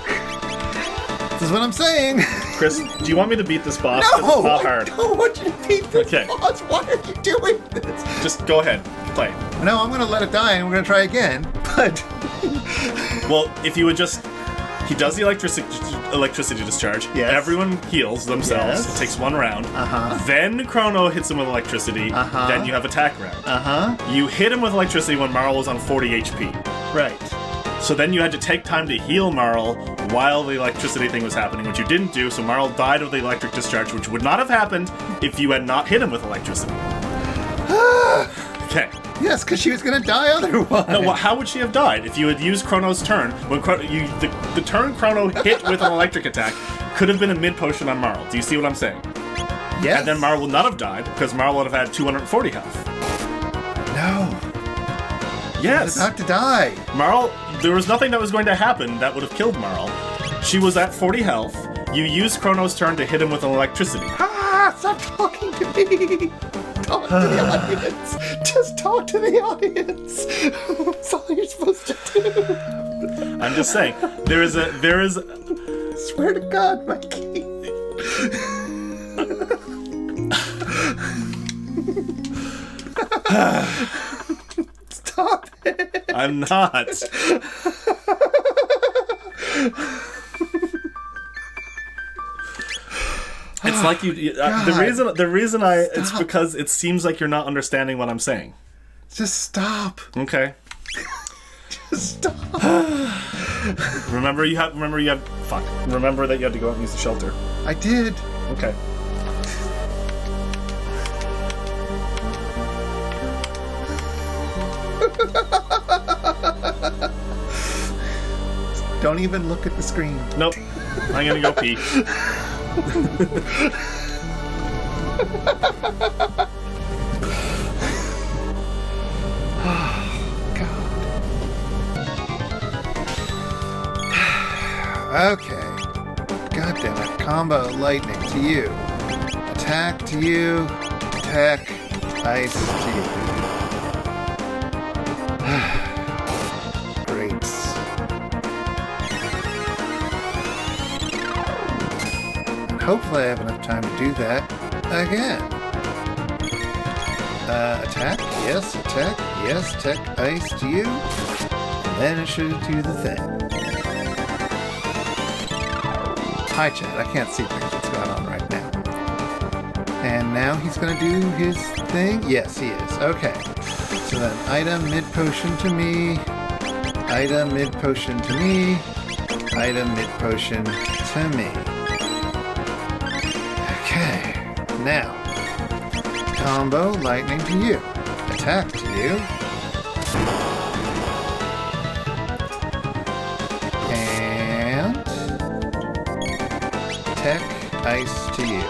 This is what I'm saying. Chris, do you want me to beat this boss? 'Cause No, it's not hard. I don't want you to beat this Okay. boss. Why are you doing this? Just go ahead. Play. No, I'm going to let it die and we're going to try again. But Well, if you would just... He does the electricity discharge. Yes. Everyone heals themselves. Yes. It takes 1 round. Uh-huh. Then Chrono hits him with electricity. Uh-huh. Then you have attack round. uh-huh. You hit him with electricity when Marl was on 40 HP. Right. So then you had to take time to heal Marl while the electricity thing was happening, which you didn't do, so Marl died of the electric discharge, which would not have happened if you had not hit him with electricity. Okay. Yes, because she was going to die otherwise. No, well, how would she have died if you had used Chrono's turn? When the turn Chrono hit with an electric attack could have been a mid potion on Marl. Do you see what I'm saying? Yes. And then Marl would not have died because Marl would have had 240 health. No. Yes. She's about to die. Marl, there was nothing that was going to happen that would have killed Marl. She was at 40 health. You used Chrono's turn to hit him with an electricity. Ah, stop talking to me. Talk to the audience. Just talk to the audience. That's all you're supposed to do. I'm just saying, there is Swear to God, Mikey. Stop it. I'm not. It's like you. The reason it's because it seems like you're not understanding what I'm saying. Just stop. Okay. Just stop. Remember that you had to go out and use the shelter. I did. Okay. Don't even look at the screen. Nope. I'm gonna go pee. Okay. God damn it. Combo lightning to you. Attack to you. Attack ice to you. Great. And hopefully I have enough time to do that again. Attack. Yes. Attack. Yes. Attack ice to you. And then it should do the thing. Hi, Chad. I can't see things that's going on right now. And now he's going to do his thing? Yes, he is. Okay. So then, item, mid-potion to me. Item, mid-potion to me. Item, mid-potion to me. Okay. Now, combo, lightning to you. Attack to you. Attack, ice to you.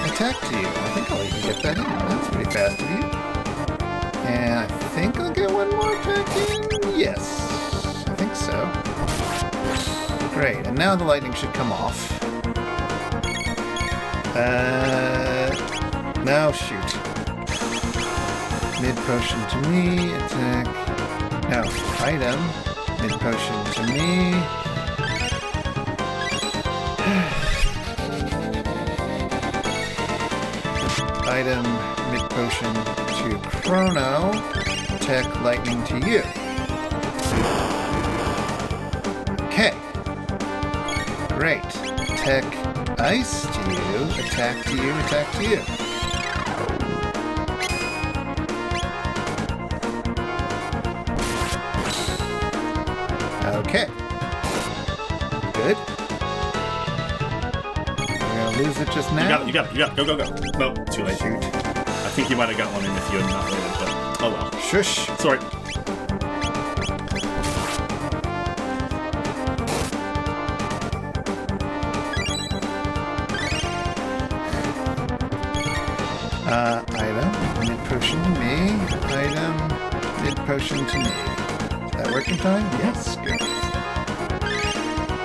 Attack to you. I think I'll even get that in. That's pretty fast of you. And I think I'll get one more attack in. Yes. I think so. Great. And now the lightning should come off. No, shoot. Mid potion to me. Attack. No. Item. Mid potion to me. Item, mid-potion to Chrono, attack lightning to you. Okay. Great. Attack ice to you, attack to you, attack to you. Okay. Good. Lose it just now? You got it. Go. No, too late. Shoot. I think you might have got one in if you had not waited, but oh well. Shush. Sorry. Item, mid potion to me. Item, mid potion to me. That work in time? Yes, good.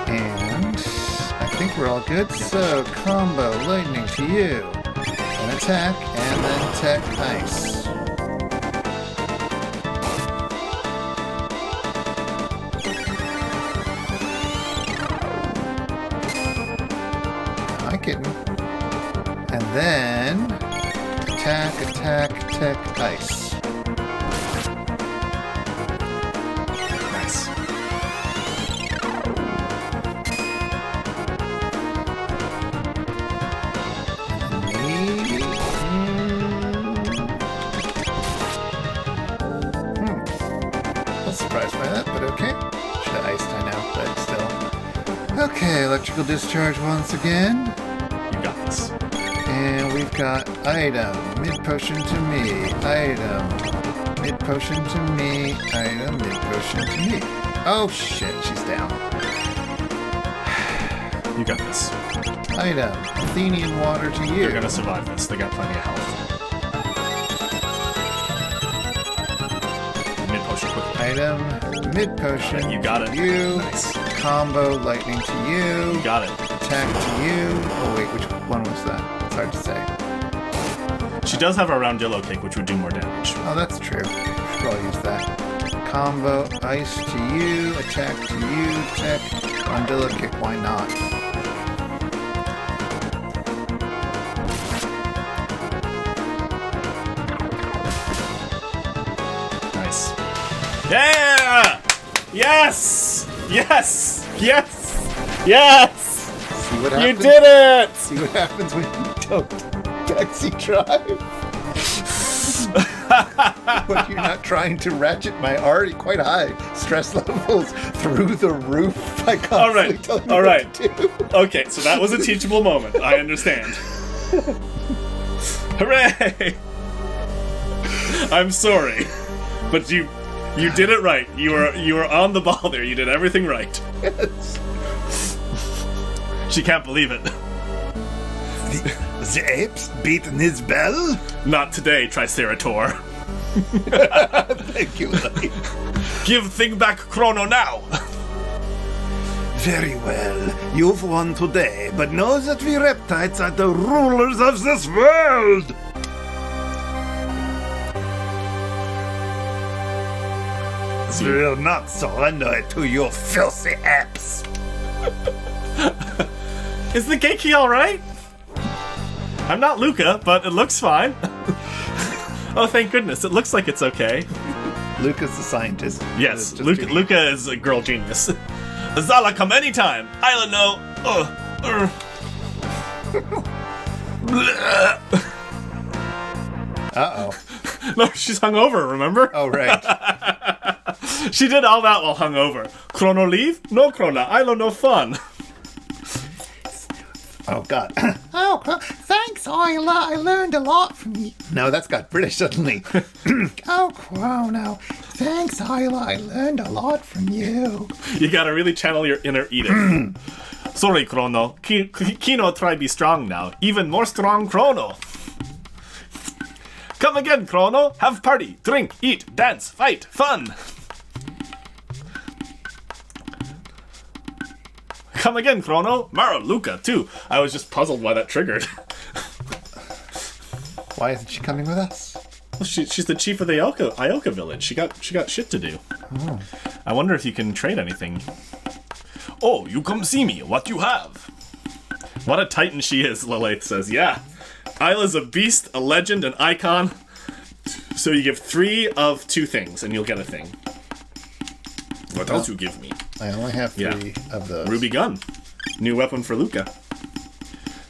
And I think we're all good. So, combo, lightning to you. An attack, and then tech ice. I kidding. And then attack, tech ice. Nice. I'm surprised by that, but okay. Should have iced by now, but still. Okay, electrical discharge once again. You got this. And we've got item, mid potion to me, item, mid potion to me, item, mid potion to me. Oh shit, she's down. You got this. Item, Athenian water to you. You're gonna survive this. They got plenty of health. Mid potion quickly. Item, mid potion. You got it. You. Nice. Combo, lightning to you. You got it. Attack to you. Oh wait, which one was that? It's hard to say. She does have a roundillo kick, which would do more damage. Oh, that's true. Should probably use that. Combo, ice to you, attack to you, tech, rondilla kick, why not? Nice. Yeah! Yes! Yes! Yes! Yes! See what You happens? did it! See what happens when you don't taxi drive? When you're not trying to ratchet my already quite high stress levels through the roof by constantly telling me All right. what to do. Okay, so that was a teachable moment. I understand. Hooray! I'm sorry, but you did it right. You were on the ball there. You did everything right. Yes. She can't believe it. The apes beat Nizbel? Not today, Tricerator. Thank you, Lucky. Give thing back Chrono now. Very well. You've won today, but know that we reptiles are the rulers of this world! We will not surrender it to you filthy apes! Is the Geiki alright? I'm not Luca, but it looks fine. Oh, thank goodness. It looks like it's okay. Luca's the scientist. Yes, Just Luca is a girl genius. Zala, come anytime. I'll know. Uh-oh. No, she's hungover, remember? Oh, right. She did all that while hungover. Chrono leave? No Chrono. I'll no fun. Oh, God. Oh, thanks, Isla. I learned a lot from you. No, that's got British suddenly. Oh, Chrono. Thanks, Isla. I learned a lot from you. You gotta really channel your inner Edith. Sorry, Chrono. Kino try be strong now. Even more strong, Chrono. Come again, Chrono. Have party, drink, eat, dance, fight, fun. Come again, Chrono. Mara, Luca, too. I was just puzzled why that triggered. Why isn't she coming with us? Well, she's the chief of the Ioka village. She got shit to do. Oh. I wonder if you can trade anything. Oh, you come see me. What you have? What a titan she is, Lilith says. Yeah. Isla's a beast, a legend, an icon. So you give 3 of 2 things, and you'll get a thing. What else you give me? I only have 3 of those. Ruby gun. New weapon for Luca.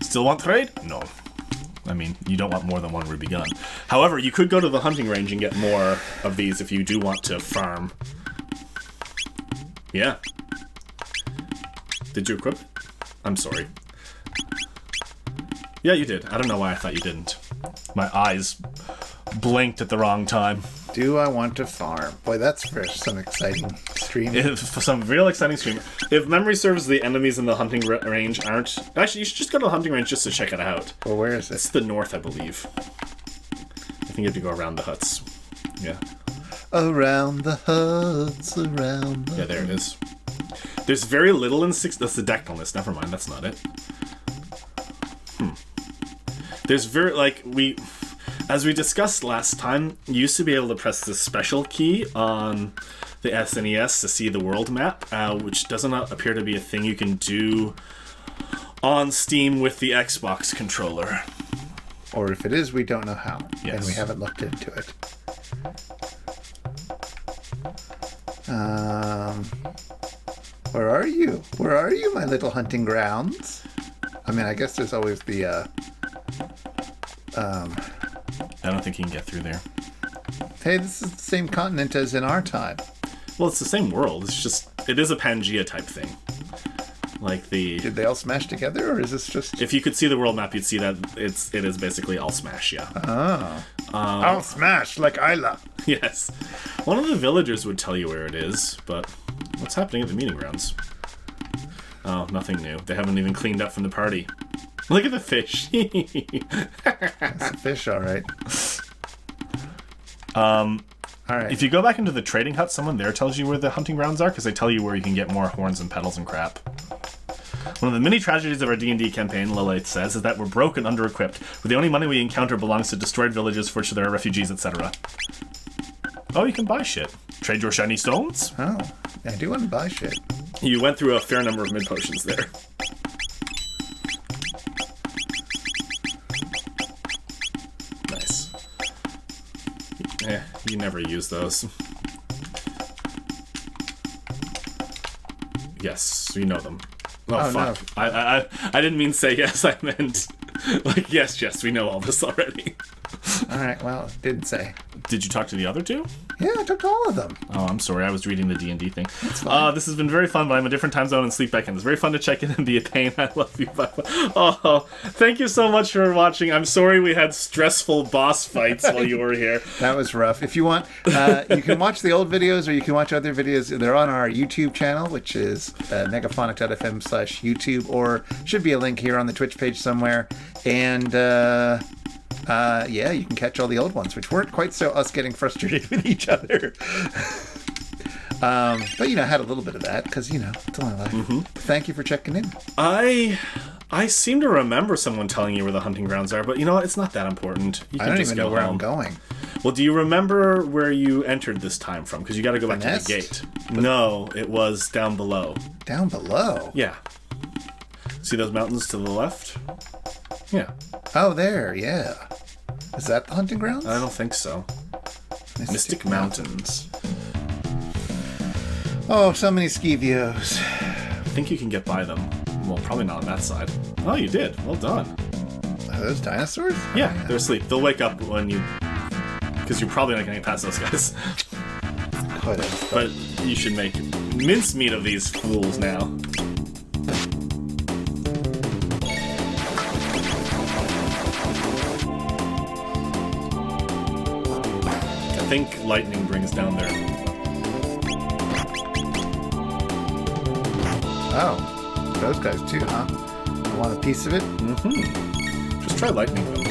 Still want trade? No. I mean, you don't want more than 1 ruby gun. However, you could go to the hunting range and get more of these if you do want to farm. Yeah. Did you equip it? I'm sorry. Yeah, you did. I don't know why I thought you didn't. My eyes blinked at the wrong time. Do I want to farm? Boy, that's for some exciting stream. For some real exciting stream. If memory serves, the enemies in the hunting range aren't... Actually, you should just go to the hunting range just to check it out. Well, where is it? It's the north, I believe. think you have to go around the huts. Yeah. Around the huts, around the... Yeah, there it is. There's very little in 6... That's the Dectal list. Never mind, that's not it. There's very... Like, as we discussed last time, you used to be able to press the special key on the SNES to see the world map, which doesn't appear to be a thing you can do on Steam with the Xbox controller. Or if it is, we don't know how. Yes. And we haven't looked into it. Where are you? Where are you, my little hunting grounds? I mean, I guess there's always the, I don't think you can get through there. Hey, this is the same continent as in our time. Well, it's the same world. It's just... It is a Pangea type thing. Like the... Did they all smash together, or is this just... If you could see the world map, you'd see that it is basically all Smash, yeah. Oh. I'll smash like Isla. Yes. One of the villagers would tell you where it is, but what's happening at the meeting grounds? Oh, nothing new. They haven't even cleaned up from the party. Look at the fish. That's a fish, all right. All right. If you go back into the trading hut, someone there tells you where the hunting grounds are, because they tell you where you can get more horns and petals and crap. One of the many tragedies of our D&D campaign, Lilith says, is that we're broke and under-equipped, where the only money we encounter belongs to destroyed villages for which there are refugees, etc. Oh, you can buy shit. Trade your shiny stones? Oh, I do want to buy shit. You went through a fair number of mid-potions there. Nice. You never use those. Yes, we know them. Oh, fuck. No. I didn't mean say yes, I meant... Like, yes, we know all this already. All right, well, it didn't say. Did you talk to the other two? Yeah, I took all of them. Oh, I'm sorry. I was reading the D&D thing. That's fine. This has been very fun, but I'm a different time zone and sleep back in. It's very fun to check in and be a pain. I love you. Oh, thank you so much for watching. I'm sorry we had stressful boss fights while you were here. That was rough. If you want, you can watch the old videos or you can watch other videos. They're on our YouTube channel, which is negaphonic.fm/YouTube, or should be a link here on the Twitch page somewhere. And... yeah, you can catch all the old ones, which weren't quite so us getting frustrated with each other. But, had a little bit of that, because, it's only life. Mm-hmm. Thank you for checking in. I seem to remember someone telling you where the hunting grounds are, but you know what? It's not that important. You I can don't just even know go where home. I'm going. Well, do you remember where you entered this time from? Because you got to go back to the gate. No, it was down below. Down below? Yeah. See those mountains to the left? Yeah. Oh, there, yeah. Is that the hunting grounds? I don't think so. Mystic Mountains. Oh, so many ski views. I think you can get by them. Well, probably not on that side. Oh, you did. Well done. Are those dinosaurs? Yeah, they're asleep. They'll wake up when you... Because you're probably not going to get past those guys. Could have. But you should make mincemeat of these fools now. I think lightning brings down their... Oh, those guys too, huh? I want a piece of it? Mm-hmm. Just try lightning them.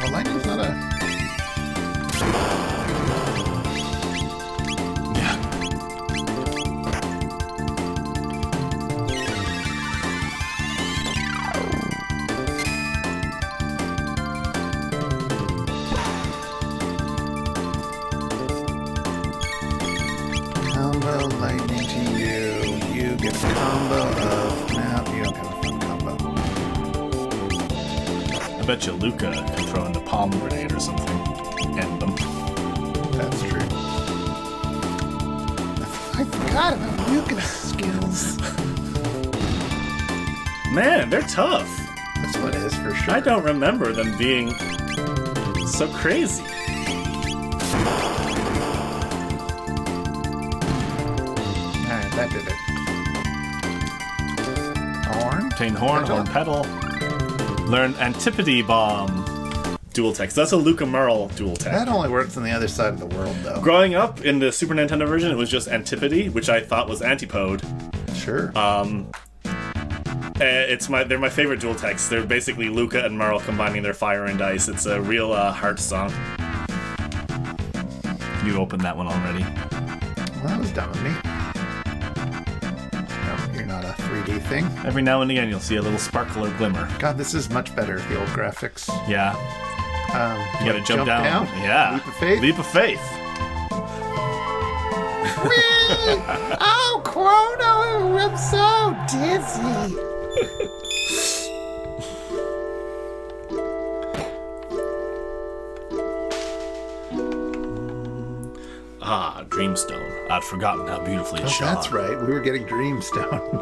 Well, lightning's not a... Yeah. Combo lightning to you. You get the combo of... Now you don't get a fun combo. I bet you Luca can throw in the palm grenade or something. End them. That's true. I forgot about Luca's skills. Man, they're tough. This one is for sure. I don't remember them being so crazy. Alright, that did it. Horn? Obtain horn, horn petal. Learn Antipode Bomb. Dual tech. So that's a Luca Merle dual tech. That only works on the other side of the world, though. Growing up in the Super Nintendo version, it was just Antipode, which I thought was Antipode. Sure. They're my favorite dual techs. They're basically Luca and Marl combining their fire and ice. It's a real heart song. You opened that one already. Well, that was dumb of me. No, you're not a 3D thing. Every now and again, you'll see a little sparkle or glimmer. God, this is much better, the old graphics. Yeah. You gotta jump down. Yeah. Leap of faith. Leap of faith. Whee! Oh, Chrono, I'm so dizzy. Ah, Dreamstone. I'd forgotten how beautifully it shone. That's right. We were getting Dreamstone.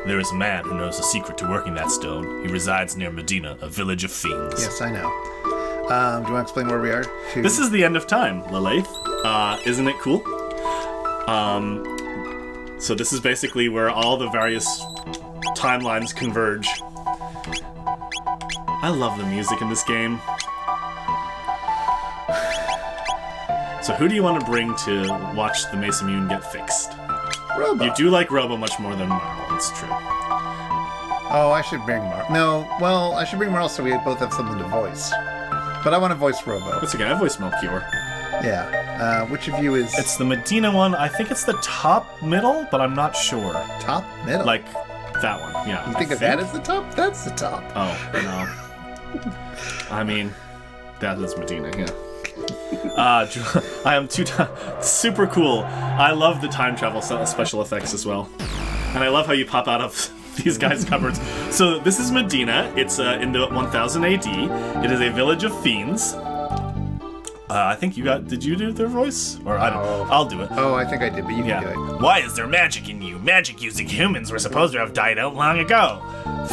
There is a man who knows the secret to working that stone. He resides near Medina, a village of fiends. Yes, I know. Do you want to explain where we are? This is the end of time, Lilith. Isn't it cool? So this is basically where all the various timelines converge. I love the music in this game. So who do you want to bring to watch the Mesa Mune get fixed? Robo. You do like Robo much more than Marl, it's true. Oh, I should bring Marl. No, well, I should bring Marl so we both have something to voice. But I want to voice Robo. What's again? I voice Melchior. Yeah. Which of you is... It's the Medina one. I think it's the top middle, but I'm not sure. top? Middle? Like, that one, yeah. You think of that as the top? That's the top. Oh, no. I mean, that is Medina, yeah. I am super cool. I love the time travel special effects as well. And I love how you pop out of these guys' cupboards. So this is Medina. It's in the 1000 AD. It is a village of fiends. I think did you do their voice? Or I don't know. I'll do it. Oh, I think I did, but you can do it. Why is there magic in you? Magic using humans were supposed to have died out long ago.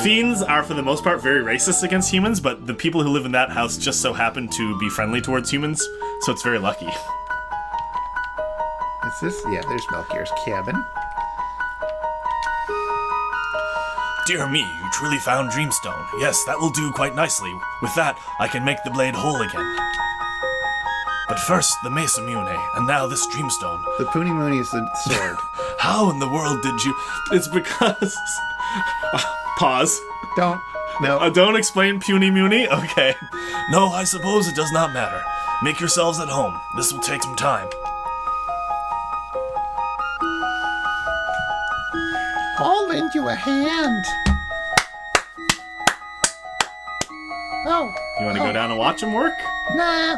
Fiends are, for the most part, very racist against humans, but the people who live in that house just so happen to be friendly towards humans, so it's very lucky. Is this? Yeah, there's Melchior's cabin. Dear me, you truly found Dreamstone. Yes, that will do quite nicely. With that, I can make the blade whole again. But first, the Mesa Mune, and now this Dreamstone. The Puni Mooney is the sword. How in the world did you... It's because... Pause. Don't explain Puny Muni? Okay. No, I suppose it does not matter. Make yourselves at home. This will take some time. I'll lend you a hand. Oh. You want to go down and watch them work? Nah.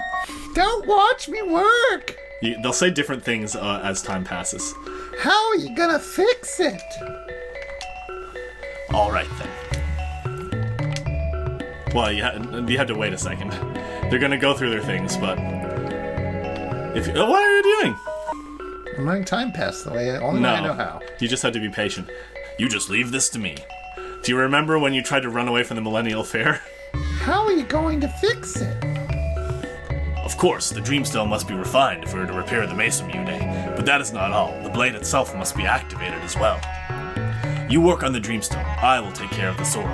Don't watch me work. They'll say different things as time passes. How are you gonna fix it? All right, then. Well, you had to wait a second. They're gonna go through their things, but... what are you doing? I'm letting time pass the way I know how. You just have to be patient. You just leave this to me. Do you remember when you tried to run away from the Millennial Fair? How are you going to fix it? Of course, the Dreamstone must be refined if we were to repair the Mesa Mune, but that is not all. The blade itself must be activated as well. You work on the Dreamstone. I will take care of the sword.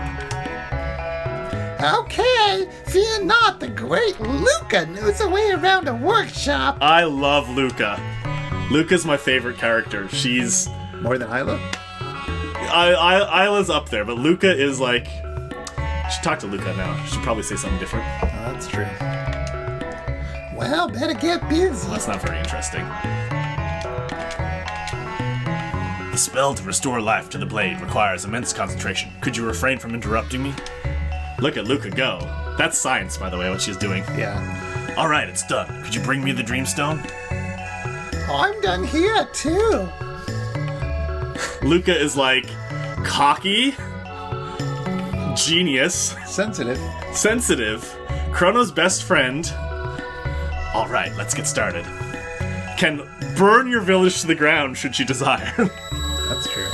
Okay, fear not, the great Luca knows a way around a workshop. I love Luca. Luca's my favorite character. She's... More than Isla? Isla's up there, but Luca is like... I should talk to Luca now. She should probably say something different. Oh, that's true. Well, better get busy. Well, that's not very interesting. The spell to restore life to the blade requires immense concentration. Could you refrain from interrupting me? Look at Luca go. That's science, by the way, what she's doing. Yeah. All right, it's done. Could you bring me the Dreamstone? I'm done here, too. Luca is like cocky, genius, sensitive, Chrono's best friend. All right, let's get started. Can burn your village to the ground should she desire. That's true.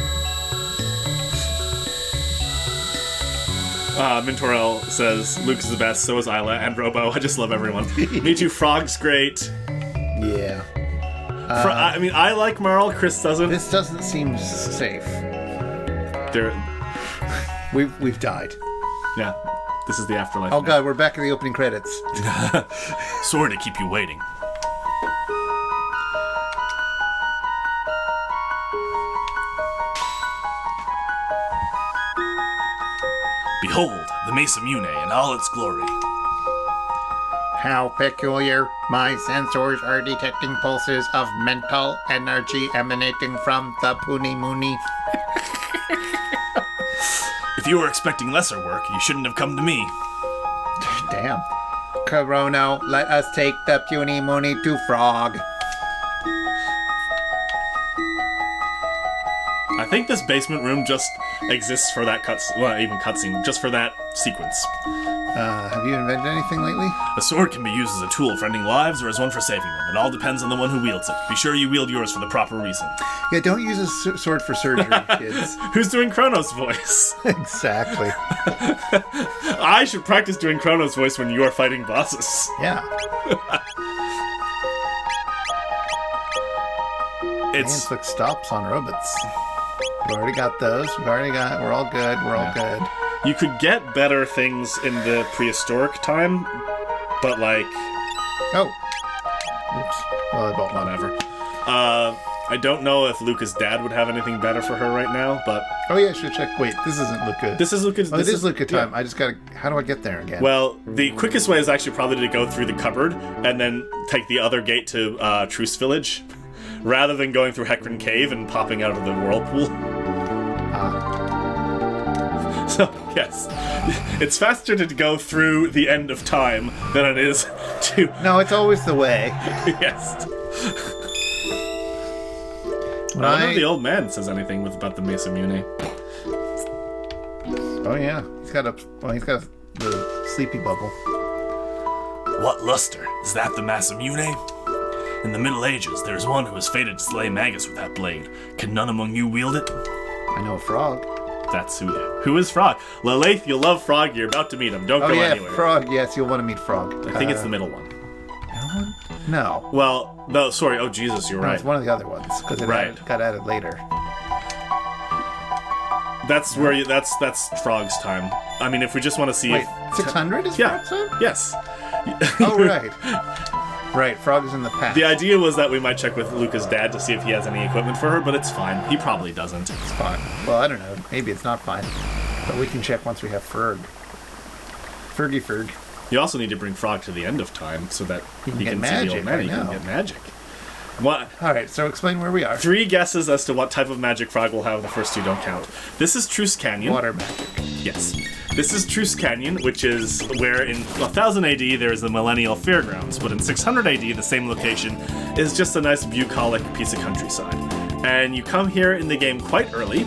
Mintorel says, Luke is the best, so is Isla, and Robo. I just love everyone. Me too, Frog's great. Yeah. I like Marl, Chris doesn't. This doesn't seem safe. We've died. Yeah, this is the afterlife. Oh god, we're back in the opening credits. Sorry to keep you waiting. Behold, the Masamune in all its glory. How peculiar. My sensors are detecting pulses of mental energy emanating from the Puni Muni. If you were expecting lesser work, you shouldn't have come to me. Damn. Chrono, let us take the Puny Mooney to Frog. I think this basement room just exists for that cutscene, just for that sequence. Have you invented anything lately? A sword can be used as a tool for ending lives or as one for saving them. It all depends on the one who wields it. Be sure you wield yours for the proper reason. Yeah, don't use a sword for surgery, kids. Who's doing Chrono's voice? Exactly. I should practice doing Chrono's voice when you are fighting bosses. Yeah. It's Click stops on robots. We've already got those. We're all good. We're all good. You could get better things in the prehistoric time, but like... Oh. Oops. Well, I bought one. Whatever. I don't know if Luca's dad would have anything better for her right now, but... Oh yeah, I should check. Wait, this isn't Luca. This is Luca's... Oh, this is Luca time. Yeah. I just gotta... How do I get there again? Well, the quickest way is actually probably to go through the cupboard and then take the other gate to Truce Village, rather than going through Hecarim Cave and popping out of the whirlpool. So, yes. It's faster to go through the end of time than it is to... No, it's always the way. Yes. I When don't know if the old man says anything about the Masamune. Oh yeah, he's got the sleepy bubble. What luster? Is that the Masamune? In the Middle Ages, there is one who is fated to slay Magus with that blade. Can none among you wield it? I know a frog. That's who is Frog? Lalaith, you'll love Frog. You're about to meet him. Don't go anywhere. Frog. Yes, you'll want to meet Frog. I think it's the middle one. Middle one? No. Well, no, sorry. Oh, Jesus, you're No, right. it's one of the other ones because it got added later. That's where that's Frog's time. I mean, if we just want to see... Wait, 600 is Frog's time? Yes. Oh, right. Right, Frog is in the past. The idea was that we might check with Luca's dad to see if he has any equipment for her, but it's fine. He probably doesn't. It's fine. Well, I don't know. Maybe it's not fine. But we can check once we have Ferg. Ferg. You also need to bring Frog to the end of time so that he can get see magic, the old man. I He can know. get magic. What? All right, so explain where we are. 3 guesses as to what type of magic Frog will have. The first 2 don't count. This is Truce Canyon. Water magic. Yes. This is Truce Canyon, which is where in 1000 AD there is the Millennial Fairgrounds, but in 600 AD the same location is just a nice bucolic piece of countryside. And you come here in the game quite early,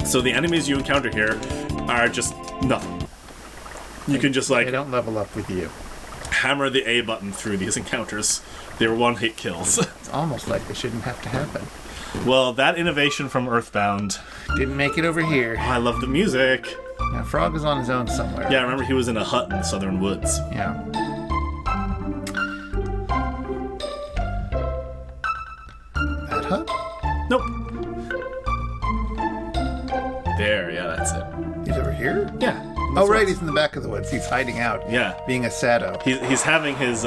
so the enemies you encounter here are just nothing. You can just They don't level up with you. hammer the A button through these encounters. They're one-hit kills. It's almost like they shouldn't have to happen. Well, that innovation from Earthbound. Didn't make it over here. I love the music. Now, Frog is on his own somewhere. Yeah, I remember he was in a hut in the southern woods. Yeah. That hut? Nope. There, yeah, that's it. He's over here? Yeah. Oh, right, he's in the back of the woods. He's hiding out. Yeah. Being a sado. He's having his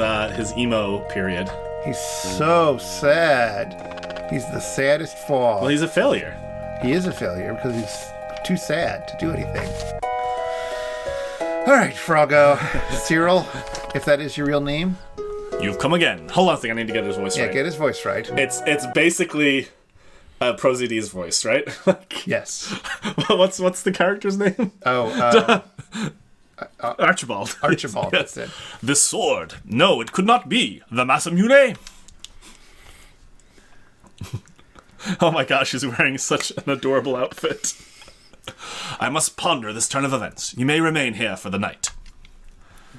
emo period. He's so sad. He's the saddest fall. Well, he's a failure. He is a failure because he's too sad to do anything. All right, Froggo. Cyril, if that is your real name. You've come again. Hold on a second, I need to get his voice Yeah, right. get his voice right. It's basically ProZD's voice, right? Yes. What's the character's name? Oh, Archibald. Archibald, Yes. that's it. This sword. No, it could not be. The Masamune. Oh my gosh, he's wearing such an adorable outfit. I must ponder this turn of events. You may remain here for the night.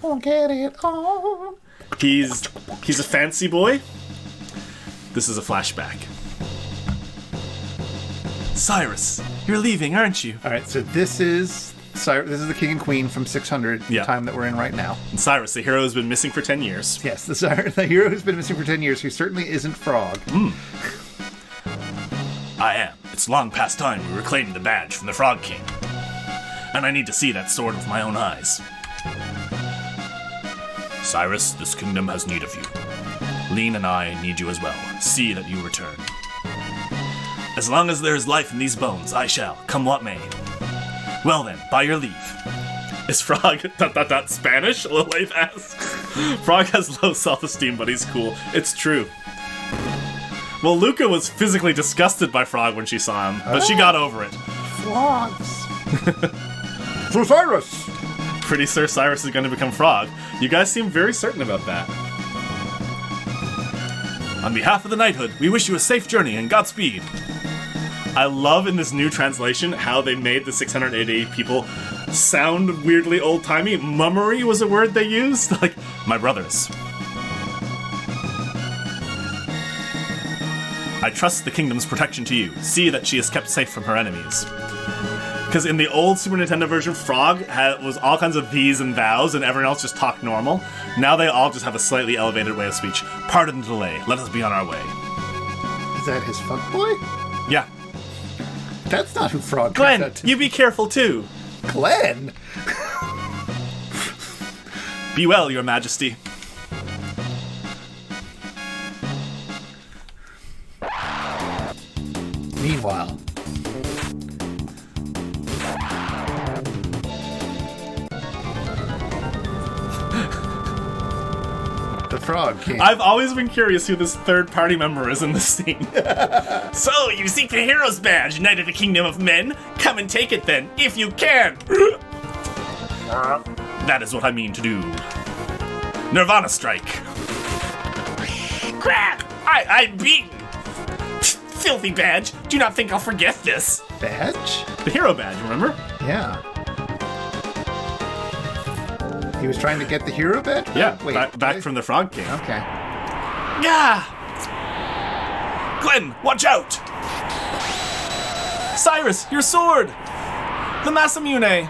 Won't get it on. He's a fancy boy. This is a flashback. Cyrus, you're leaving, aren't you? All right, so this is the king and queen from 600, Yeah. the time that we're in right now. And Cyrus, the hero who's been missing for 10 years. Yes, the hero who's been missing for 10 years, who certainly isn't Frog. I am. It's long past time we reclaimed the badge from the Frog King. And I need to see that sword with my own eyes. Cyrus, this kingdom has need of you. Lean and I need you as well. See that you return. As long as there is life in these bones, I shall, come what may. Well then, by your leave. Is Frog ... Spanish? Lilith asks. Frog has low self-esteem, but he's cool. It's true. Well, Luca was physically disgusted by Frog when she saw him, but she got over it. Frogs. Sir Cyrus. Pretty Sir Cyrus is going to become Frog. You guys seem very certain about that. On behalf of the knighthood, we wish you a safe journey and Godspeed. I love in this new translation how they made the 680 people sound weirdly old-timey. Mummery was a word they used. Like, my brothers. I trust the kingdom's protection to you. See that she is kept safe from her enemies. Because in the old Super Nintendo version, Frog was all kinds of these and thous, and everyone else just talked normal. Now they all just have a slightly elevated way of speech. Pardon the delay. Let us be on our way. Is that his fuckboy? Yeah. That's not who Frog Glenn, turned out to you be careful too. Glenn? Be well, your majesty. Meanwhile, the Frog King. I've always been curious who this third party member is in this scene. So, you seek the hero's badge, Knight of the Kingdom of Men? Come and take it then, if you can! That is what I mean to do. Nirvana strike. Crap! I'm beaten! Filthy badge! Do not think I'll forget this! Badge? The hero badge, remember? Yeah. He was trying to get the hero badge? Yeah, Wait, back from the Frog King. Okay. Yeah! Glenn, watch out! Cyrus, your sword! The Masamune!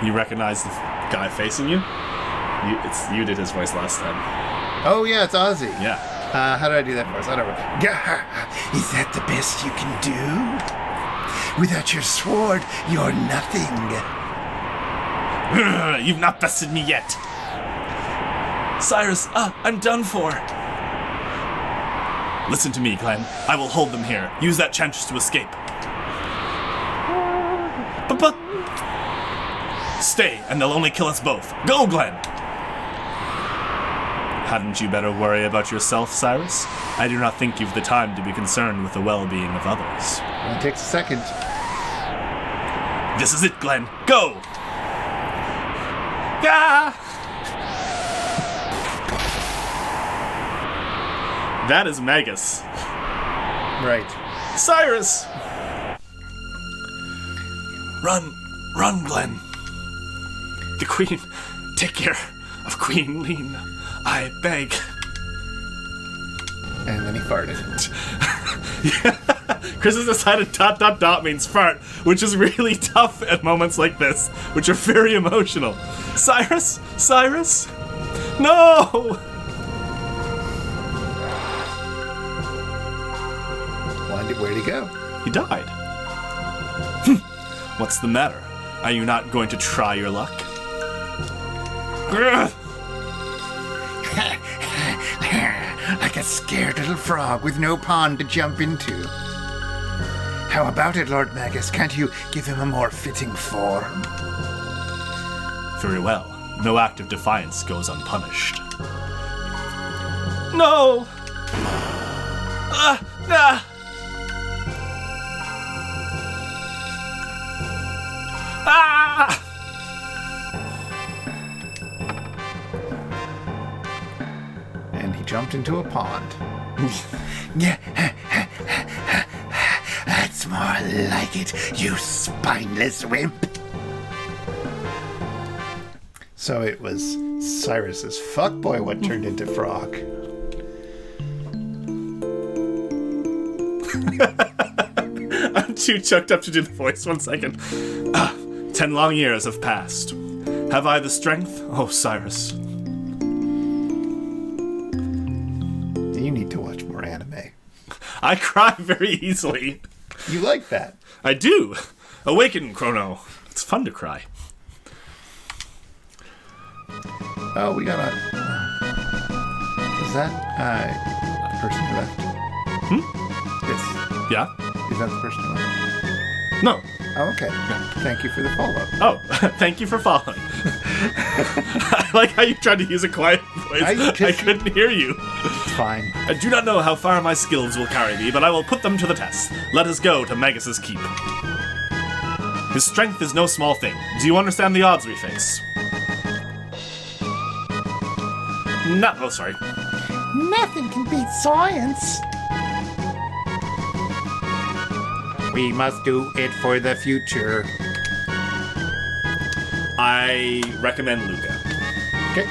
You recognize the guy facing you? You did his voice last time. Oh, yeah, it's Ozzy. Yeah. How did I do that voice? I don't know. Is that the best you can do? Without your sword, you're nothing. You've not bested me yet. Cyrus, I'm done for. Listen to me, Glenn. I will hold them here. Use that chance to escape. But... Stay, and they'll only kill us both. Go, Glenn! Hadn't you better worry about yourself, Cyrus? I do not think you've the time to be concerned with the well-being of others. It takes a second. This is it, Glenn. Go! Ah! That is Magus. Right. Cyrus! Run, Glenn. The Queen. Take care of Queen Lean. I beg. And then he farted. Chris has decided ... means fart, which is really tough at moments like this, which are very emotional. Cyrus? No! Where'd he go? He died. What's the matter? Are you not going to try your luck? Like a scared little frog with no pond to jump into. How about it, Lord Magus? Can't you give him a more fitting form? Very well. No act of defiance goes unpunished. No! And he jumped into a pond. That's more like it, you spineless wimp. So it was Cyrus's fuckboy what turned into Frog. I'm too choked up to do the voice. 1 second. 10 long years have passed. Have I the strength? Oh, Cyrus. You need to watch more anime. I cry very easily. You like that? I do. Awaken, Chrono. It's fun to cry. Oh, we got a... Is that the person who left? Hmm? Yes. Yeah? Is that the person who left? No. Oh, okay. Thank you for the follow. Oh, thank you for following. I like how you tried to use a quiet voice. I couldn't hear you. It's fine. I do not know how far my skills will carry me, but I will put them to the test. Let us go to Magus's keep. His strength is no small thing. Do you understand the odds we face? Oh, sorry. Nothing can beat science. We must do it for the future. I recommend Luca. Okay.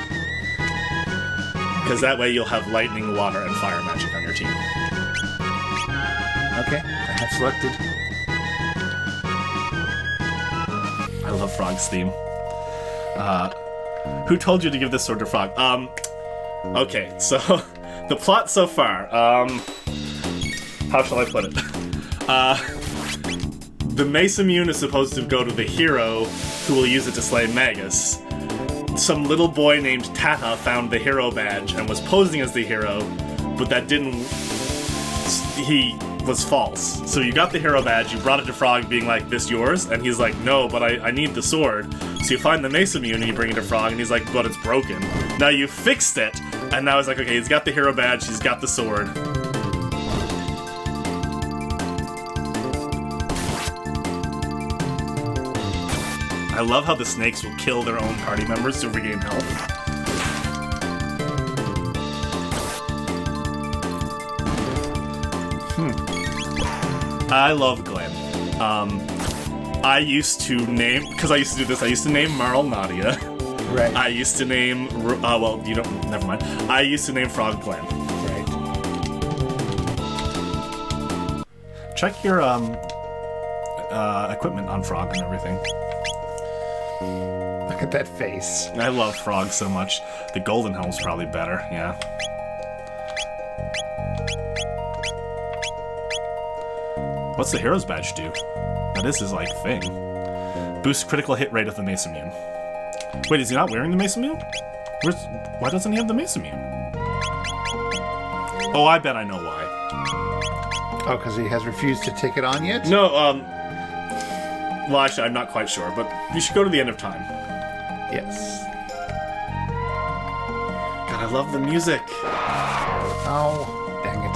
Because that way you'll have lightning, water, and fire magic on your team. Okay. I have selected. I love Frog's theme. Who told you to give this sword to Frog? Okay, so the plot so far, how shall I put it? The Mace Immune is supposed to go to the hero who will use it to slay Magus. Some little boy named Tata found the hero badge and was posing as the hero, but that didn't... he was false. So you got the hero badge, you brought it to Frog being like, this yours? And he's like, no, but I need the sword. So you find the Mace Immune and you bring it to Frog and he's like, but it's broken. Now you fixed it, and now it's like, okay, he's got the hero badge, he's got the sword. I love how the snakes will kill their own party members to regain health. I love Glenn. I used to name, because I used to do this, I used to name Marl Nadia. Right. I used to name, well, you don't, never mind. I used to name Frog Glenn. Right. Check your equipment on Frog and everything. Look at that face. I love Frog so much. The Golden Helm's probably better, yeah. What's the Hero's Badge do? That is his, like, thing. Boost critical hit rate of the Mace Immune. Wait, is he not wearing the Mace Immune? Why doesn't he have the Mace Immune? Oh, I bet I know why. Oh, because he has refused to take it on yet? No, well, actually, I'm not quite sure, but you should go to the end of time. Yes. God, I love the music. Oh, dang it.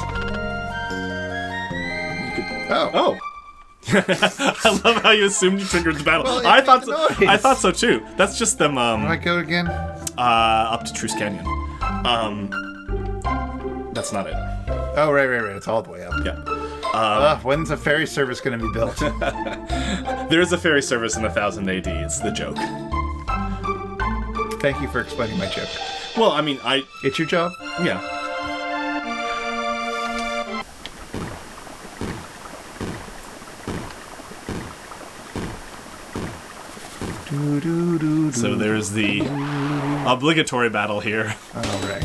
Oh. I love how you assumed you triggered the battle. Well, I it thought made so. the noise. I thought so too. That's just them. Where do I go again? Up to Truce Canyon. That's not it. Oh, right. It's all the way up. Yeah. When's a ferry service going to be built? There is a ferry service in 1000 AD. It's the joke. Thank you for explaining my joke. Well, I mean, It's your job? yeah. So there's the obligatory battle here. All right.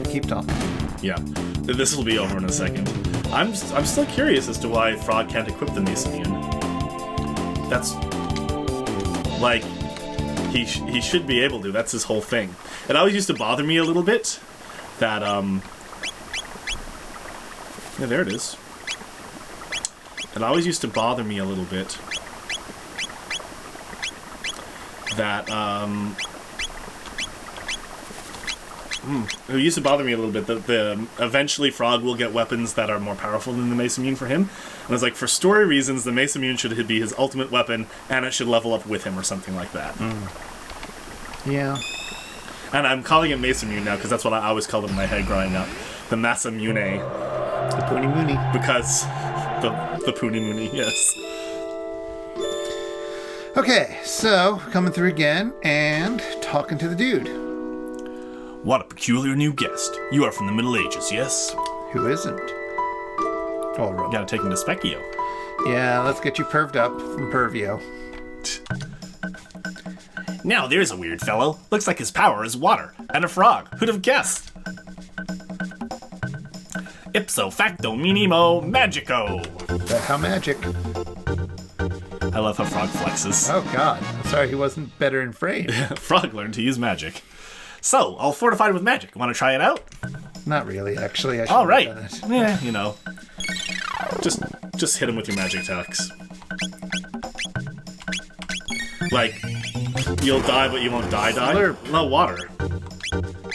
Keep talking. Yeah, this will be over in a second. I'm still curious as to why Frog can't equip the Mace Immune. That's like he should be able to. That's his whole thing. It always used to bother me a little bit that yeah, there it is. It always used to bother me a little bit that it used to bother me a little bit that eventually Frog will get weapons that are more powerful than the Mace Immune for him. And it's like, for story reasons, the Mace Immune should be his ultimate weapon, and it should level up with him or something like that. Yeah. And I'm calling it Mace Immune now because that's what I always called it in my head growing up. The Massa Mune. The Pony Mooney. Because the Puni Mooney, yes. Okay, so coming through again and talking to the dude. What a peculiar new guest. You are from the Middle Ages, yes? Who isn't? Oh, Rob. Gotta take him to Specchio. Yeah, let's get you perved up from Pervio. Now there's a weird fellow. Looks like his power is water, and a frog. Who'd have guessed? Ipso facto minimo magico. That's how magic. I love how Frog flexes. Oh, God. Sorry he wasn't better in frame. Frog learned to use magic. So, all fortified with magic. Want to try it out? Not really, actually. I All right. have done it. Yeah, you know. Just hit him with your magic attacks. Like, you'll die, but you won't die. Slurp. No, water.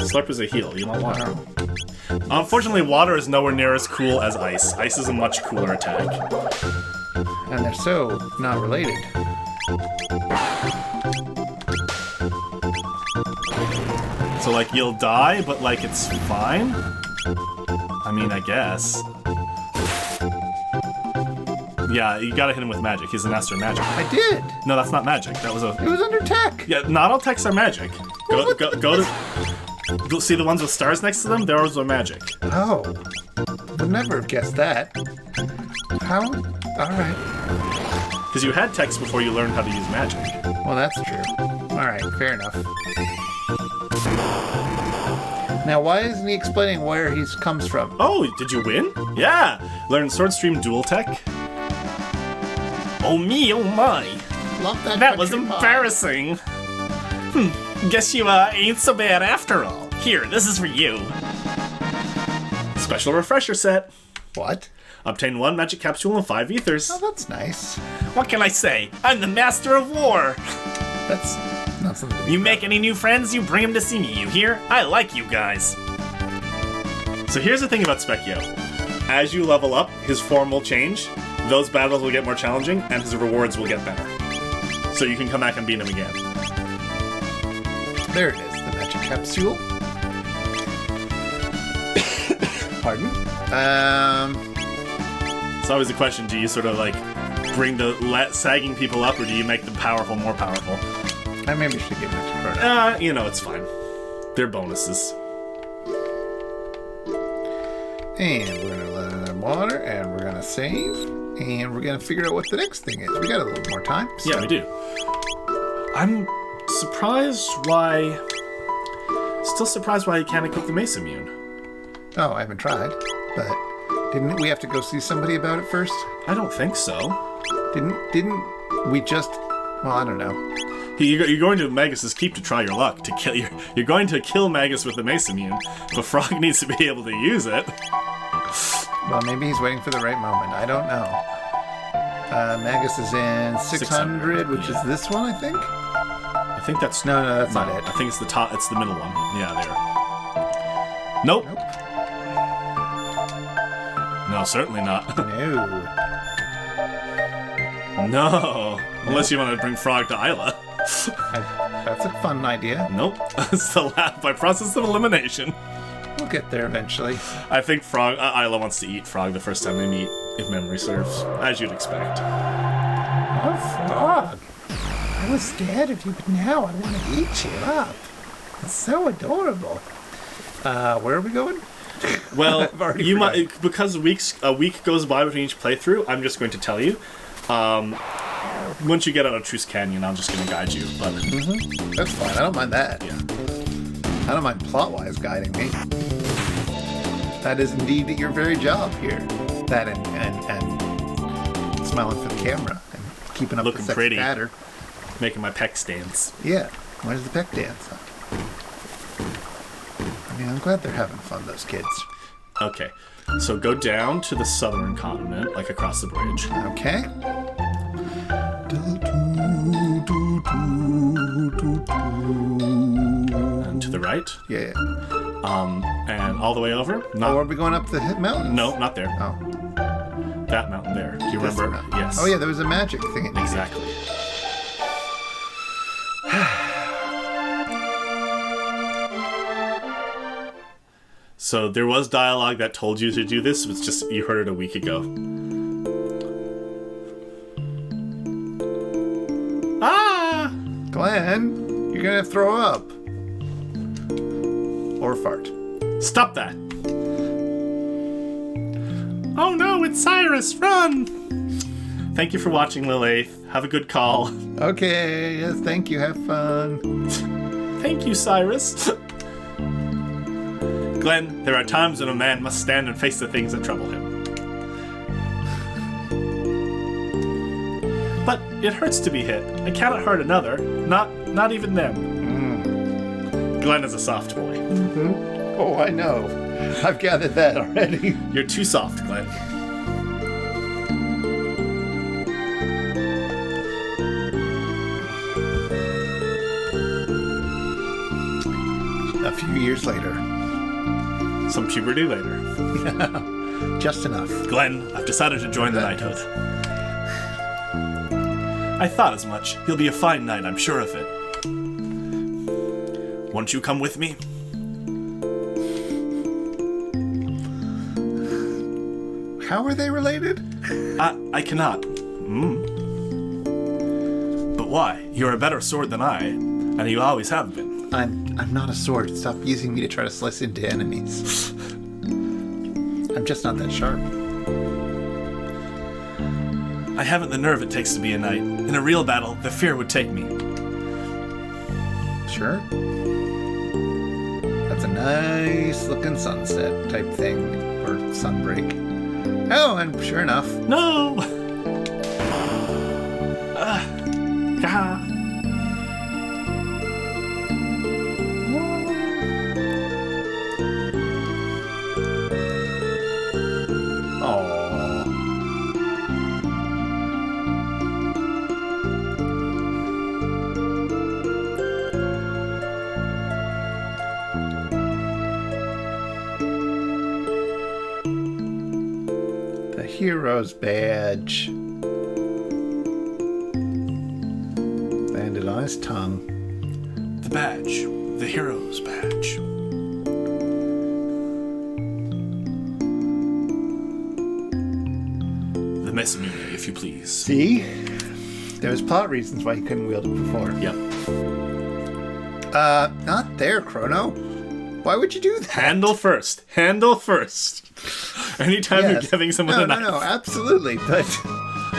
Slurp is a heal. You want water. Unfortunately, water is nowhere near as cool as ice. Ice is a much cooler attack. And they're so not related. So, like, you'll die, but, like, it's fine? I mean, I guess. Yeah, you gotta hit him with magic. He's the master of magic. I did. No, that's not magic. That was a... It was under tech. Yeah, not all techs are magic. Go to... See the ones with stars next to them? Those are magic. Oh. Would never have guessed that. How? Alright. Because you had techs before you learned how to use magic. Well, that's true. Alright, fair enough. Now, why isn't he explaining where he comes from? Oh, did you win? Yeah! Learn Sword Stream Dual Tech. Oh me, oh my. Love That was embarrassing. Guess you ain't so bad after all. Here, this is for you. Special refresher set. What? Obtain 1 magic capsule and 5 ethers. Oh, that's nice. What can I say? I'm the master of war. That's not something to be You proud make any new friends, you bring them to see me, you hear? I like you guys. So here's the thing about Specchio. As you level up, his form will change, those battles will get more challenging, and his rewards will get better. So you can come back and beat him again. There it is, the magic capsule. Pardon? It's always a question, do you sort of like bring the sagging people up, or do you make them powerful more powerful? I maybe should give it to Chrono. You know, it's fine. They're bonuses. And we're gonna let in water, and we're gonna save, and we're gonna figure out what the next thing is. We got a little more time. So. Yeah, we do. I'm surprised why... Still surprised why you can't equip the Mace Immune. Oh, I haven't tried, but didn't we have to go see somebody about it first? I don't think so. Didn't we just... Well, I don't know. You're going to Magus's keep to try your luck. To kill you're going to kill Magus with the Mace Immune, but Frog needs to be able to use it. Well, maybe he's waiting for the right moment. I don't know. Magus is in 600, which is this one, I think? I think that's... No, that's not it. I think it's the top. It's the middle one. Yeah, there. Nope. No, certainly not. No. No. Unless you want to bring Frog to Isla. That's a fun idea. Nope. It's the last by process of elimination. We'll get there eventually. I think Frog Isla wants to eat Frog the first time they meet, if memory serves, as you'd expect. Oh, Frog. I was scared of you, but now I want to eat you up. It's so adorable. Where are we going? Well, you might, because a week goes by between each playthrough. I'm just going to tell you. Once you get out of Truce Canyon, I'm just going to guide you. But That's fine. I don't mind that. yeah, I don't mind plot-wise guiding me. That is indeed your very job here. That and smiling for the camera and keeping up Looking the sexy pretty. patter. making my pecs dance. Yeah. Where's the peck dance? I mean, I'm glad they're having fun, those kids. Okay, so go down to the southern continent, like across the bridge. Okay. And to the right. Yeah. And all the way over. Oh, are we going up the mountains? No, not there. Oh. That mountain there. Do you This remember? mountain. Yes. Oh, yeah, there was a magic thing. It needed. Exactly. So there was dialogue that told you to do this, it's just you heard it a week ago. Ah! Glenn, you're gonna throw up. Or fart. Stop that! Oh no, it's Cyrus! Run! Thank you for watching, Lilith. Have a good call. Okay, yes, thank you. Have fun. Thank you, Cyrus. Glenn, there are times when a man must stand and face the things that trouble him. But it hurts to be hit. I cannot hurt another. Not even them. Glenn is a soft boy. Oh, I know. I've gathered that already. You're too soft, Glenn. few years later. Some puberty later. Just enough. Glenn, I've decided to join the knighthood. I thought as much. He'll be a fine knight, I'm sure of it. Won't you come with me? How are they related? I cannot. But why? You're a better sword than I, and you always have been. I'm not a sword. Stop using me to try to slice into enemies. I'm just not that sharp. I haven't the nerve it takes to be a knight. In a real battle, the fear would take me. Sure. That's a nice looking sunset type thing, or sunbreak. Oh, and sure enough. No! Hero's badge. Landed on his tongue. The badge. The hero's badge. The Messamune, if you please. See? There's plot reasons why he couldn't wield it before. Yep. Not there, Chrono. Why would you do that? Handle first. Handle first. Anytime you're giving someone a knife. No, absolutely, but...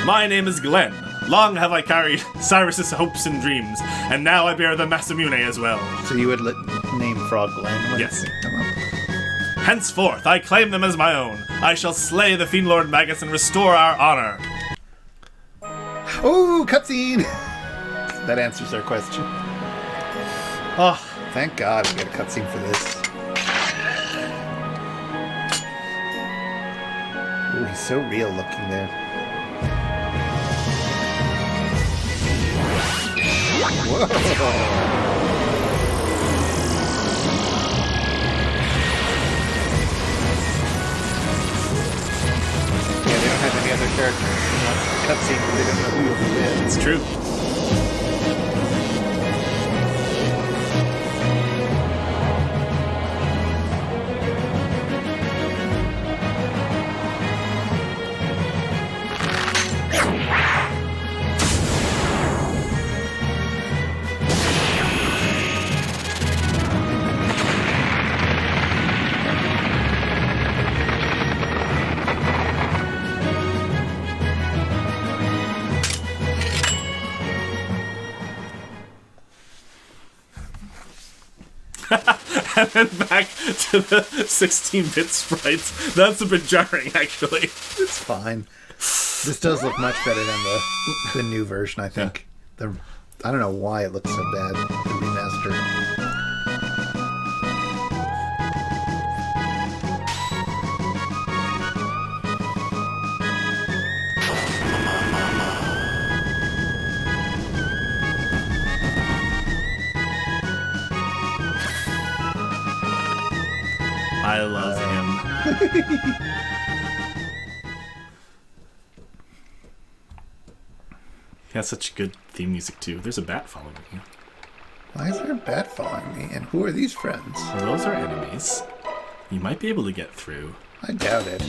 My name is Glenn. Long have I carried Cyrus's hopes and dreams, and now I bear the Messamune as well. So you would name Frog Glenn? Yes. Come up. Henceforth, I claim them as my own. I shall slay the Fiend Lord Magus and restore our honor. Oh, cutscene! That answers our question. Oh, thank God we got a cutscene for this. Ooh, he's so real looking there. Whoa! Yeah, they don't have any other characters in that cutscene because they don't know who it is. It's true. And then back to the 16-bit sprites. That's a bit jarring, actually. It's fine. This does look much better than the new version, I think. I don't know why it looks so bad, the remaster. I love him. He has such good theme music, too. There's a bat following you. Why is there a bat following me? And who are these friends? Well, those are enemies. You might be able to get through. I doubt it.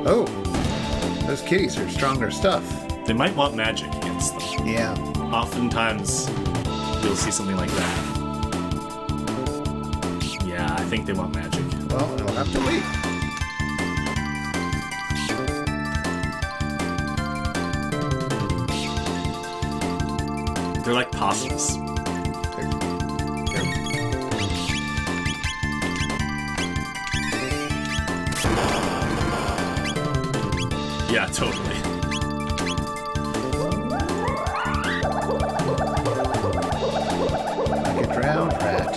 Oh, those kitties are stronger stuff. They might want magic against them. Yeah. Oftentimes, you'll see something like that. Yeah, I think they want magic. Well, I'll have to wait. They're like possums. Yeah, totally. Like a drowned rat.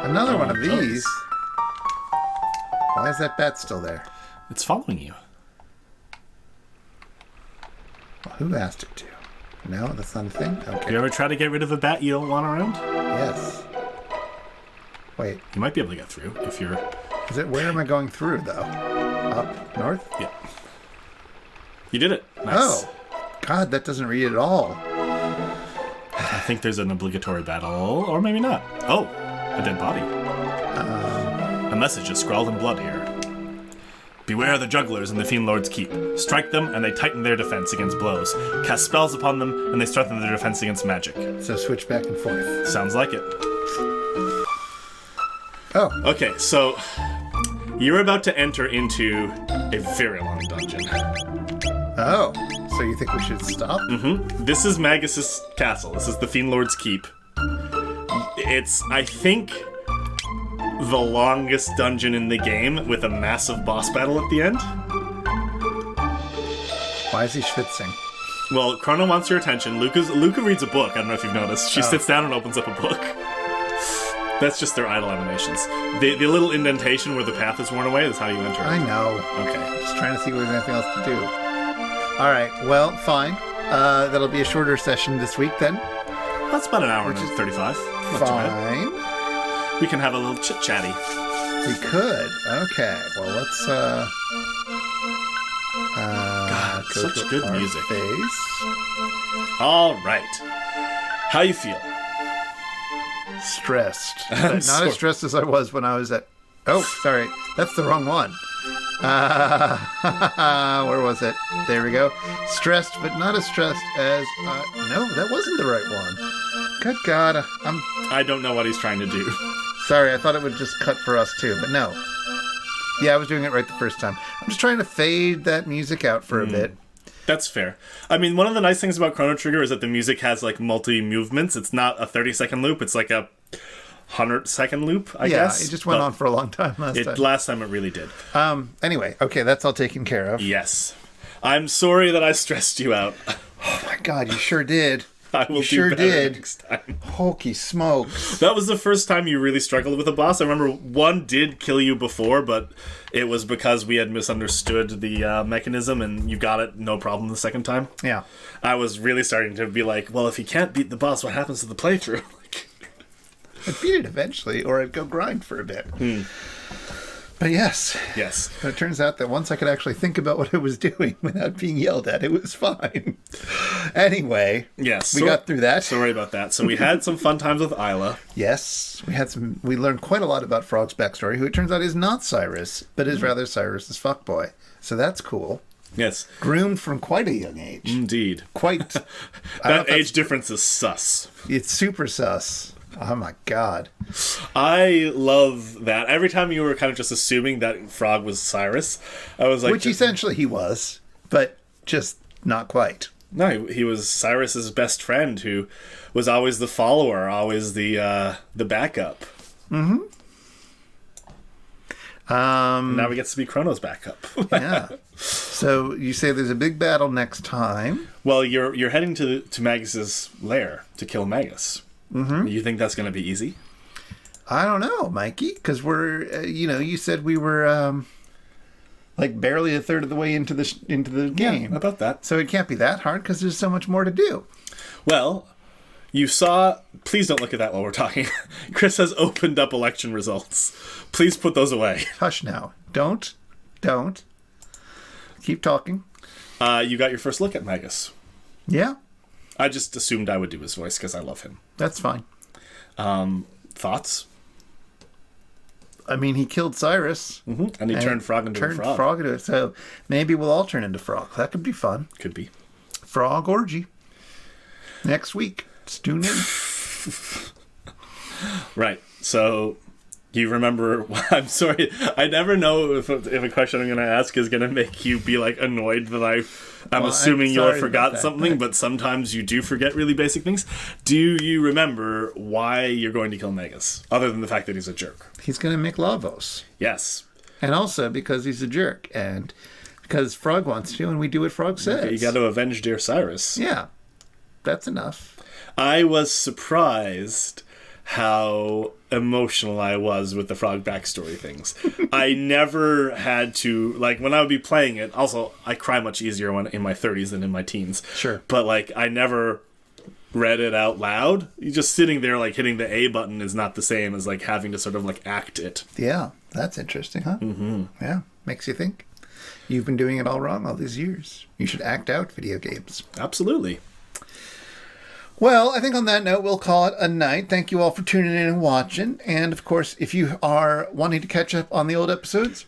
Another one of these. Why is that bat still there? It's following you. Well, who asked it to? No, that's not a thing? Okay. You ever try to get rid of a bat you don't want around? Yes. Wait. You might be able to get through if you're... Where am I going through, though? Up? North? Yeah. You did it. Nice. Oh. God, that doesn't read at all. I think there's an obligatory battle, or maybe not. Oh, a dead body. A message is scrawled in blood here. Beware the jugglers in the Fiend Lord's Keep. Strike them, and they tighten their defense against blows. Cast spells upon them, and they strengthen their defense against magic. So switch back and forth. Sounds like it. Oh. Okay, so you're about to enter into a very long dungeon. Oh. So you think we should stop? Mm-hmm. This is Magus's castle. This is the Fiend Lord's Keep. It's, I think, the longest dungeon in the game with a massive boss battle at the end. Why is he schwitzing? Well, Chrono wants your attention. Luca reads a book. I don't know if you've noticed. She sits down and opens up a book. That's just their idle animations. The little indentation where the path is worn away is how you enter. I know. Okay. Just trying to see if there's anything else to do. All right. Well, fine. That'll be a shorter session this week then. That's about an hour and 35. Not too bad. Fine. We can have a little chit-chatty. We could. Okay. Well, let's God, go such to good our music. Face. All right. How you feel? Stressed. But not as stressed as I was when I was at... Oh, sorry. That's the wrong one. Where was it? There we go. Stressed, but not as stressed as... no, that wasn't the right one. Good God. I don't know what he's trying to do. Sorry, I thought it would just cut for us too, but no. Yeah, I was doing it right the first time. I'm just trying to fade that music out for a bit. That's fair. I mean, one of the nice things about Chrono Trigger is that the music has, like, multi-movements. It's not a 30-second loop. It's like a 100-second loop, I guess. Yeah, it just went on for a long time last time. Last time it really did. Anyway, okay, that's all taken care of. Yes. I'm sorry that I stressed you out. Oh my God, you sure did. I will sure do better did. next time. Hokey smokes. That was the first time you really struggled with a boss. I remember one did kill you before, but it was because we had misunderstood the mechanism, and you got it no problem the second time. Yeah. I was really starting to be like, well, if he can't beat the boss, what happens to the playthrough? I'd beat it eventually, or I'd go grind for a bit. But yes. Yes. But it turns out that once I could actually think about what I was doing without being yelled at, it was fine. Anyway. Yes. We got through that. Sorry about that. So we had some fun times with Isla. Yes. We learned quite a lot about Frog's backstory, who it turns out is not Cyrus, but is rather Cyrus's fuckboy. So that's cool. Yes. Groomed from quite a young age. Indeed. Quite. That age difference is sus. It's super sus. Oh my God. I love that. Every time you were kind of just assuming that Frog was Cyrus, I was like... Which essentially he was, but just not quite. No, he was Cyrus's best friend who was always the follower, always the backup. Mm-hmm. Now he gets to be Chrono's backup. Yeah. So you say there's a big battle next time. Well, you're heading to Magus's lair to kill Magus. Mm-hmm. You think that's going to be easy? I don't know, Mikey, because we're, you said we were, like barely a third of the way into the game. Yeah, about that. So it can't be that hard because there's so much more to do. Well, you saw... Please don't look at that while we're talking. Chris has opened up election results. Please put those away. Hush now. Don't. Keep talking. You got your first look at Magus. Yeah. I just assumed I would do his voice because I love him. That's fine. Thoughts? I mean, he killed Cyrus. Mm-hmm. And he turned Frog into a frog. Frog into it. So maybe we'll all turn into frogs. That could be fun. Could be. Frog orgy. Next week. Tune in. Right. So... You remember... I'm sorry. I never know if a question I'm going to ask is going to make you be, like, annoyed that I'm assuming you'll have forgot something, but sometimes you do forget really basic things. Do you remember why you're going to kill Magus, other than the fact that he's a jerk? He's going to make Lavos. Yes. And also because he's a jerk, and because Frog wants to, and we do what Frog says. Okay, you got to avenge dear Cyrus. Yeah. That's enough. I was surprised how emotional I was with the frog backstory things. I never had to, like, when I would be playing it, also, I cry much easier when in my 30s than in my teens. Sure. But, like, I never read it out loud. You just sitting there, like, hitting the A button is not the same as, like, having to sort of, like, act it. Yeah, that's interesting, huh? Mm-hmm. Yeah, makes you think. You've been doing it all wrong all these years. You should act out video games. Absolutely. Well, I think on that note, we'll call it a night. Thank you all for tuning in and watching. And, of course, if you are wanting to catch up on the old episodes,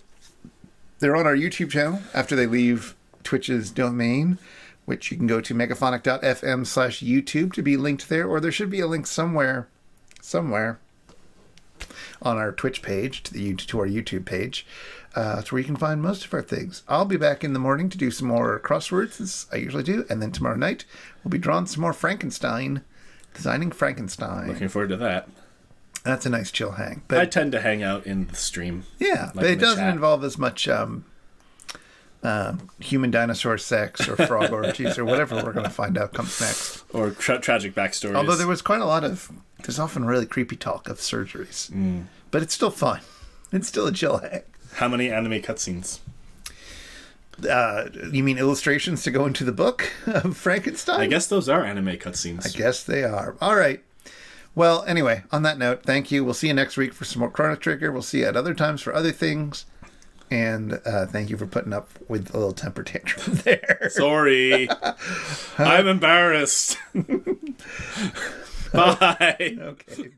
they're on our YouTube channel after they leave Twitch's domain, which you can go to megaphonic.fm/YouTube to be linked there, or there should be a link somewhere on our Twitch page to our YouTube page. It's where you can find most of our things. I'll be back in the morning to do some more crosswords, as I usually do, and then tomorrow night we'll be drawing some more Frankenstein, designing Frankenstein. Looking forward to that. That's a nice chill hang. But I tend to hang out in the stream. Yeah, like but it doesn't involve as much human dinosaur sex or frog orgies or whatever we're going to find out comes next. Or tragic backstories. Although there was quite a lot of, there's often really creepy talk of surgeries. But it's still fun. It's still a chill hang. How many anime cutscenes? You mean illustrations to go into the book of Frankenstein? I guess those are anime cutscenes. I guess they are. All right. Well, anyway, on that note, thank you. We'll see you next week for some more Chrono Trigger. We'll see you at other times for other things. And thank you for putting up with a little temper tantrum there. Sorry. I'm embarrassed. Bye. Okay.